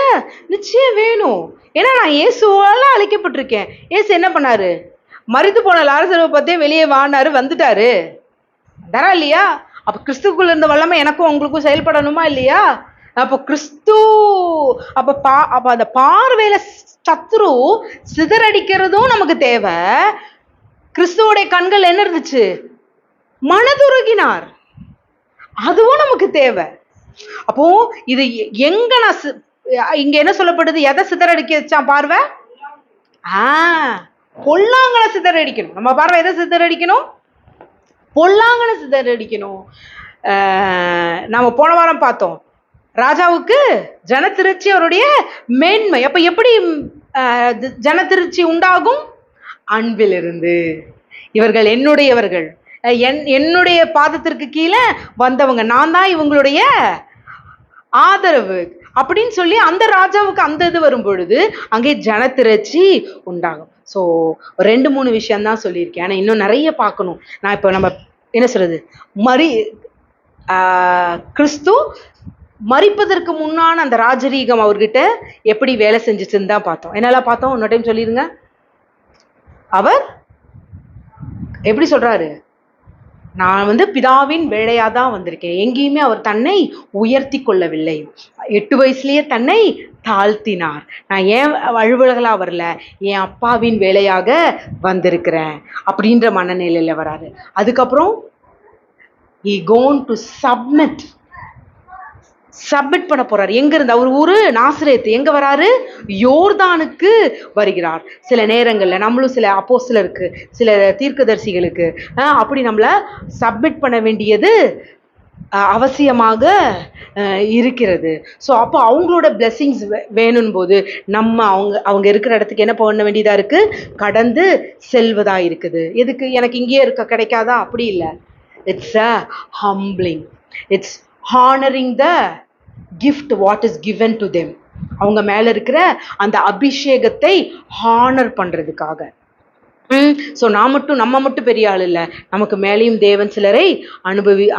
நிச்சயம் வேணும். ஏன்னா நான் இயேசுவால அழைக்கப்பட்டிருக்கேன். இயேசு என்ன பண்ணாரு? மரித்து போன லாசருவை பார்த்தே வெளியே வானாரு, வந்துட்டாரு. தரா இல்லையா? அப்போ கிறிஸ்துக்குள்ள இருந்த வல்லமை எனக்கும் உங்களுக்கும் செயல்படணுமா இல்லையா? அப்போ கிறிஸ்து அப்ப அந்த பார்வையில சத்துரு சிதறடிக்கிறதும் நமக்கு தேவை. கிறிஸ்துவோடைய கண்கள் என்ன இருந்துச்சு? மனதுருகினார். அதுவும் நமக்கு தேவை. அப்போ இது எங்க இங்க என்ன சொல்லப்படுது? எதை சிதறடிக்க வச்சான் பார்வை? பொல்லாங்கனை சிதறடிக்கணும். நம்ம பார்வை எதை சிதறடிக்கணும்? பொல்லாங்கனை சிதறடிக்கணும். நம்ம போன வாரம் பார்த்தோம், ராஜாவுக்கு ஜனத்திருச்சி அவருடைய மேன்மை. அப்ப எப்படி ஜனத்திருச்சி உண்டாகும்? அன்பிலிருந்து. இவர்கள் என்னுடையவர்கள், என்னுடைய பாதத்திற்கு கீழே வந்தவங்க, நான் தான் இவங்களுடைய ஆதரவு அப்படின்னு சொல்லி அந்த ராஜாவுக்கு அந்த இது வரும் பொழுது அங்கே ஜனத்திரட்சி உண்டாகும். ஸோ 2-3 விஷயம்தான் சொல்லியிருக்கேன். ஆனால் இன்னும் நிறைய பார்க்கணும். நான் இப்போ நம்ம என்ன சொல்றது, கிறிஸ்து மரிப்பதற்கு முன்னான அந்த ராஜரீகம் அவர்கிட்ட எப்படி வேலை செஞ்சுச்சுன்னு தான் பார்த்தோம். என்னெல்லாம் பார்த்தோம்? இன்னொரு டைம் சொல்லிடுங்க. அவர் எப்படி சொல்றாரு? நான் பிதாவின் வேலையா தான் வந்திருக்கேன். எங்கேயுமே அவர் தன்னை உயர்த்தி கொள்ளவில்லை. 8 வயசுலயே தன்னை தாழ்த்தினார். நான் ஏன் அலுவலகளா வரல, என் அப்பாவின் வேலையாக வந்திருக்கிறேன் அப்படின்ற மனநிலையில வராரு. அதுக்கப்புறம் he going to சப்மிட் பண்ண போறாரு. எங்க இருந்து? அவர் ஊரு நாசரேத்து. எங்க வராரு? யோர்தானுக்கு வருகிறார். சில நேரங்கள்ல நம்மளும் சில அப்போஸ்தலருக்கு, சில தீர்க்கதரிசிகளுக்கு அப்படி நம்மள சப்மிட் பண்ண வேண்டியது அவசியமாக இருக்கிறது. ஸோ அப்போ அவங்களோட பிளெஸிங்ஸ் வேணும் போது நம்ம அவங்க இருக்கிற இடத்துக்கு என்ன பண்ண வேண்டியதா இருக்கு? கடந்து செல்வதா இருக்குது. எதுக்கு? எனக்கு இங்கேயே கிடைக்காதா? அப்படி இல்லை. It's a humbling. It's honouring the gift what is given to them. அவங்க மேல இருக்கிற அந்த அபிஷேகத்தை ஹானர் பண்றதுக்காக. ஸோ நம்ம மட்டும் பெரிய ஆள் இல்லை, நமக்கு மேலேயும் தேவன் சிலரை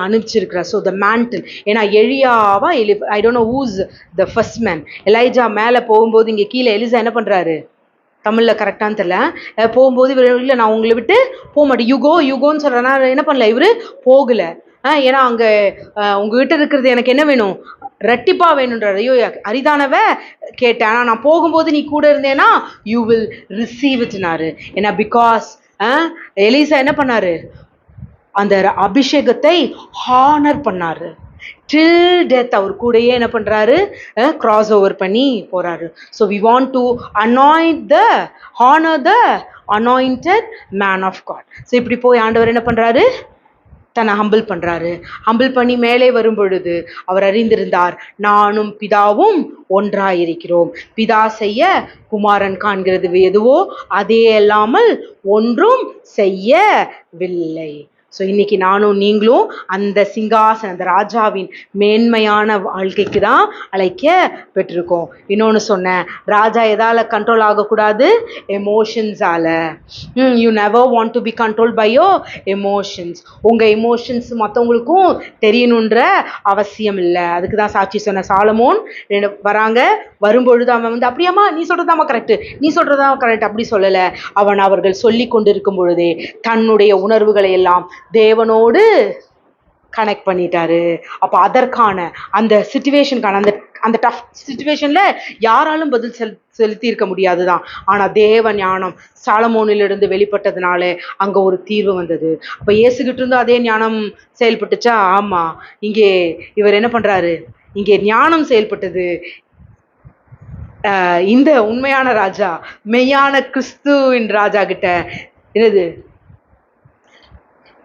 அனுப்பிச்சிருக்கிறார். So the mantle. ஏன்னா எலியாவா I don't know who's the first man. Elijah மேலே போகும்போது இங்கே கீழே எலிசா என்ன பண்றாரு? தமிழ்ல கரெக்டான்னு தெரியல. போகும்போது இவர் இல்லை, நான் உங்களை விட்டு போக மாட்டேன், யுகோன்னு சொல்றேன்னா என்ன பண்ணல, இவரு போகல. ஏன்னா அங்க உங்ககிட்ட இருக்கிறது எனக்கு என்ன வேணும்? ரெட்டிப்பா வேணுன்றார். ஐயோ அரிதானவ கேட்டேன், ஆனால் நான் போகும்போது நீ கூட இருந்தேன்னா யூ வில் ரிசீவ் இட்னாரு. ஏன்னா பிகாஸ் எலிசா என்ன பண்ணாரு? அந்த அபிஷேகத்தை ஹானர் பண்ணாரு. டில் டெத் அவர் கூடயே என்ன பண்றாரு? கிராஸ் ஓவர் பண்ணி போறாரு. So we want to honour the anointed man of God. So இப்படி போய் ஆண்டவர் என்ன பண்றாரு? தன்னை ஹம்பிள் பண்றாரு. ஹம்பிள் பண்ணி மேலே வரும் பொழுது அவர் அறிந்திருந்தார், நானும் பிதாவும் ஒன்றாயிருக்கிறோம். பிதா செய்ய குமாரன் காண்கிறது எதுவோ அதே அல்லாமல் ஒன்றும் செய்யவில்லை. ஸோ இன்னைக்கு நானும் நீங்களும் அந்த சிங்காசன, அந்த ராஜாவின் மேன்மையான வாழ்க்கைக்கு தான் அழைக்க பெற்றிருக்கோம். இன்னொன்று சொன்னேன், ராஜா எதால கண்ட்ரோல் ஆகக்கூடாது? எமோஷன்ஸால. You never want to be control by your emotions. உங்கள் எமோஷன்ஸ் மற்றவங்களுக்கும் தெரியணுன்ற அவசியம் இல்லை. அதுக்கு தான் சாட்சி சொன்ன சாலமோன் வராங்க. வரும்பொழுது அவன் அப்படியாம்மா நீ சொல்றதாம்மா கரெக்டு, நீ சொல்றதான் கரெக்ட் அப்படி சொல்லலை. அவர்கள் சொல்லி கொண்டிருக்கும் பொழுதே தன்னுடைய உணர்வுகளை எல்லாம் தேவனோடு கனெக்ட் பண்ணிட்டாரு. அப்ப அதற்கான அந்த சிச்சுவேஷனுக்கான அந்த டஃப் சிச்சுவேஷன்ல யாராலும் பதில் செலுத்தி இருக்க முடியாதுதான். ஆனா தேவ ஞானம் சாலமோனிலிருந்து வெளிப்பட்டதுனால அங்க ஒரு தீர்வு வந்தது. அப்ப இயேசுகிட்ட இருந்து அதே ஞானம் செயல்பட்டுச்சா? ஆமா. இங்கே இவர் என்ன பண்றாரு? இங்கே ஞானம் செயல்பட்டது. இந்த உண்மையான ராஜா, மெய்யான கிறிஸ்துவின் ராஜா கிட்ட என்னது?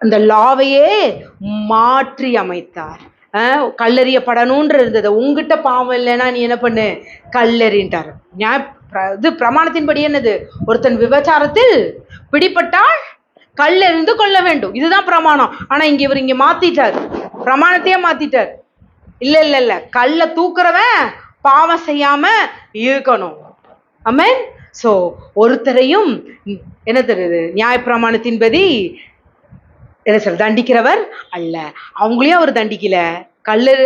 அந்த லாவையே மாற்றி அமைத்தார். கல்லறியப்படணும்ன்ற இருந்தது. உங்ககிட்ட பாவம் இல்லைன்னா நீ என்ன பண்ணு? கல்லறின்ட்டார். இது பிரமாணத்தின்படி என்னது? ஒருத்தன் விபச்சாரத்தில் பிடிப்பட்டால் கல்லெறிந்து கொள்ள வேண்டும். இதுதான் பிரமாணம். ஆனா இவர் இங்க மாத்திட்டார், பிரமாணத்தையே மாத்திட்டார். இல்ல கல்ல தூக்குறவன் பாவம் செய்யாம இருக்கணும். ஆமென். சோ ஒருத்தரையும் என்ன தெரியுது? நியாயப்பிரமாணத்தின்படி என்ன சொல்ற? தண்டிக்கிறவர் அல்ல. அவங்களையும் அவர் தண்டிக்கல.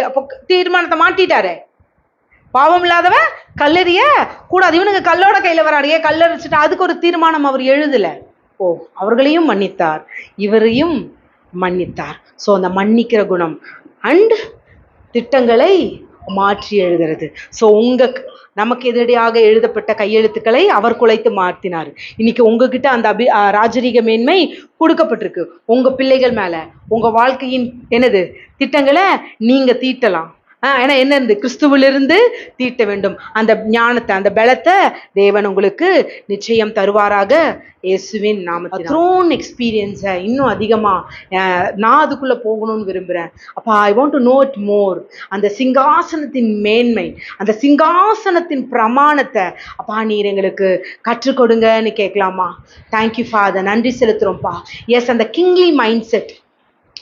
அப்போ தீர்மானத்தை மாட்டிட்டாரு. பாவம் இல்லாதவன் கல்லெறிய கூடாது. இவனுக்கு கல்லோட கையில வராடியே, கல்லெறிச்சுட்டு அதுக்கு ஒரு தீர்மானம் அவர் எழுதல. அவர்களையும் மன்னித்தார், இவரையும் மன்னித்தார். ஸோ அந்த மன்னிக்கிற குணம் அண்ட் திட்டங்களை மாற்றி எழுதுறது. ஸோ நமக்கு எதிரடியாக எழுதப்பட்ட கையெழுத்துக்களை அவர் குலைத்து மாற்றினார். இன்னைக்கு உங்ககிட்ட அந்த ராஜரீக மேன்மை கொடுக்கப்பட்டிருக்கு. உங்க பிள்ளைகள் மேல உங்க வாழ்க்கையின் திட்டங்களை நீங்க தீட்டலாம். ஏன்னா என்ன கிறிஸ்துவிலிருந்து தீட்ட வேண்டும். அந்த ஞானத்தை, அந்த பலத்தை தேவன் உங்களுக்கு நிச்சயம் தருவாராக இயேசுவின் நாமத்தில். த்ரோன் எக்ஸ்பீரியன்ஸை இன்னும் அதிகமா நான் அதுக்குள்ள போகணும்னு விரும்புறேன். அப்பா, ஐ want to know it more. அந்த சிங்காசனத்தின் மேன்மை, அந்த சிங்காசனத்தின் பிரமாணத்தை அப்பா நீர் எங்களுக்கு கற்றுக் கொடுங்கன்னு கேட்கலாமா? தேங்க்யூ ஃபாதர், நன்றி செலுத்துறோம்ப்பா. எஸ், அந்த கிங்லி மைண்ட் செட்,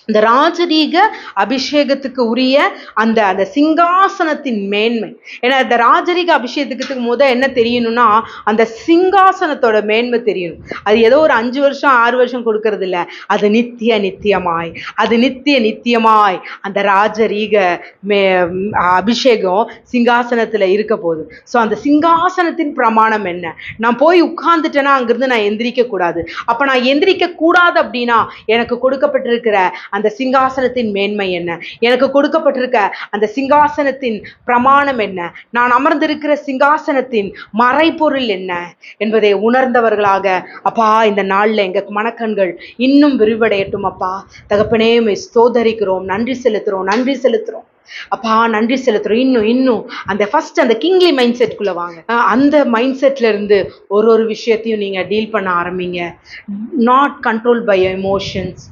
இந்த ராஜரீக அபிஷேகத்துக்கு உரிய அந்த அந்த சிங்காசனத்தின் மேன்மை. ஏன்னா இந்த ராஜரீக அபிஷேகத்துக்கு என்ன தெரியணும்னா, அந்த சிங்காசனத்தோட மேன்மை தெரியணும். அது ஏதோ ஒரு 5 வருஷம் 6 வருஷம் கொடுக்கறது இல்லை. அது நித்தியமாய், அது நித்தியமாய் அந்த ராஜரீக அபிஷேகம் சிங்காசனத்துல இருக்க போகுது. ஸோ அந்த சிங்காசனத்தின் பிரமாணம் என்ன? நான் போய் உட்கார்ந்துட்டேன்னா அங்கிருந்து நான் எந்திரிக்க கூடாது. அப்ப நான் எந்திரிக்க கூடாது அப்படின்னா எனக்கு கொடுக்கப்பட்டிருக்கிற அந்த சிங்காசனத்தின் மேன்மை என்ன? எனக்கு கொடுக்கப்பட்டிருக்க அந்த சிங்காசனத்தின் பிரமாணம் என்ன? நான் அமர்ந்திருக்கிற சிங்காசனத்தின் மறைபொருள் என்ன என்பதை உணர்ந்தவர்களாக அப்பா இந்த நாள்ல எங்க மனக்கண்கள் இன்னும் விரிவடையட்டும். அப்பா தகப்பனே, ஸ்தோத்தரிக்கிறோம், நன்றி செலுத்துறோம் அப்பா, நன்றி செலுத்துறோம். இன்னும் அந்த ஃபர்ஸ்ட் அந்த கிங்லி மைண்ட் செட்குள்ள வாங்க. அந்த மைண்ட் செட்ல இருந்து ஒரு விஷயத்தையும் நீங்க டீல் பண்ண ஆரம்பிங்க. Not control by emotions.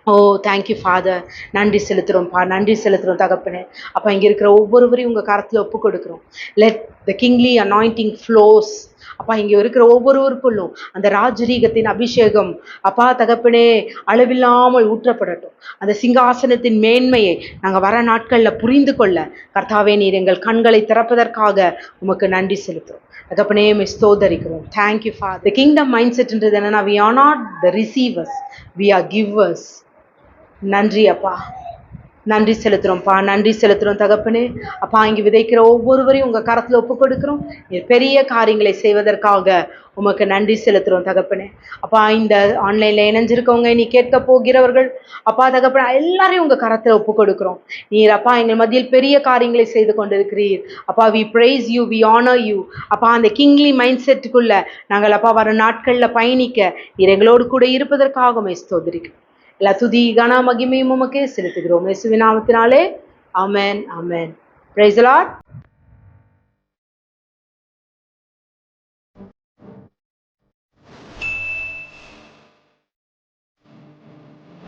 Oh thank you father, நன்றி செலுத்துறோம் தகப்பனே. அப்போ இங்கே இருக்கிற ஒவ்வொருவரையும் உங்கள் கரத்தில் ஒப்பு கொடுக்குறோம். Let the kingly anointing flows. அப்பா இங்கே இருக்கிற ஒவ்வொருவருக்குள்ளும் அந்த ராஜரீகத்தின் அபிஷேகம் அப்பா தகப்பனே அளவில்லாமல் ஊற்றப்படட்டும். அந்த சிங்காசனத்தின் மேன்மையை நாங்கள் வர நாட்களில் புரிந்து கொள்ள கர்த்தாவே நீர் எங்கள் கண்களை திறப்பதற்காக உமக்கு நன்றி செலுத்துகிறோம். தகப்பனே ஸ்தோத்தரிக்கிறோம். Thank you father. The kingdom mind செட்ன்றது என்னன்னா, we are not the receivers, we are givers. நன்றி அப்பா, நன்றி செலுத்துறோம் தகப்பனே. அப்பா இங்கே விதைக்கிற ஒவ்வொருவரையும் உங்கள் கரத்தில் ஒப்பு கொடுக்குறோம். பெரிய காரியங்களை செய்வதற்காக உமக்கு நன்றி செலுத்துறோம் தகப்பனே. அப்பா இந்த ஆன்லைனில் இணைஞ்சிருக்கவங்க, நீ கேட்க போகிறவர்கள் அப்பா தகப்பனே எல்லாரையும் உங்கள் கரத்தில் ஒப்பு கொடுக்குறோம். நீர் அப்பா எங்கள் மத்தியில் பெரிய காரியங்களை செய்து கொண்டிருக்கிறீர். அப்பா we praise you, we honor you. அப்பா அந்த கிங்லி மைண்ட் செட்டுக்குள்ள நாங்கள் அப்பா வர நாட்களில் பயணிக்க நீர் எங்களோடு கூட இருப்பதற்காக ஸ்தோத்திரிக்கிறோம். எல்லா துதி கன மகிமையும் உமக்கே செலுத்துகிறோம் இயேசுவின் நாமத்தினாலே. ஆமென். Praise the Lord.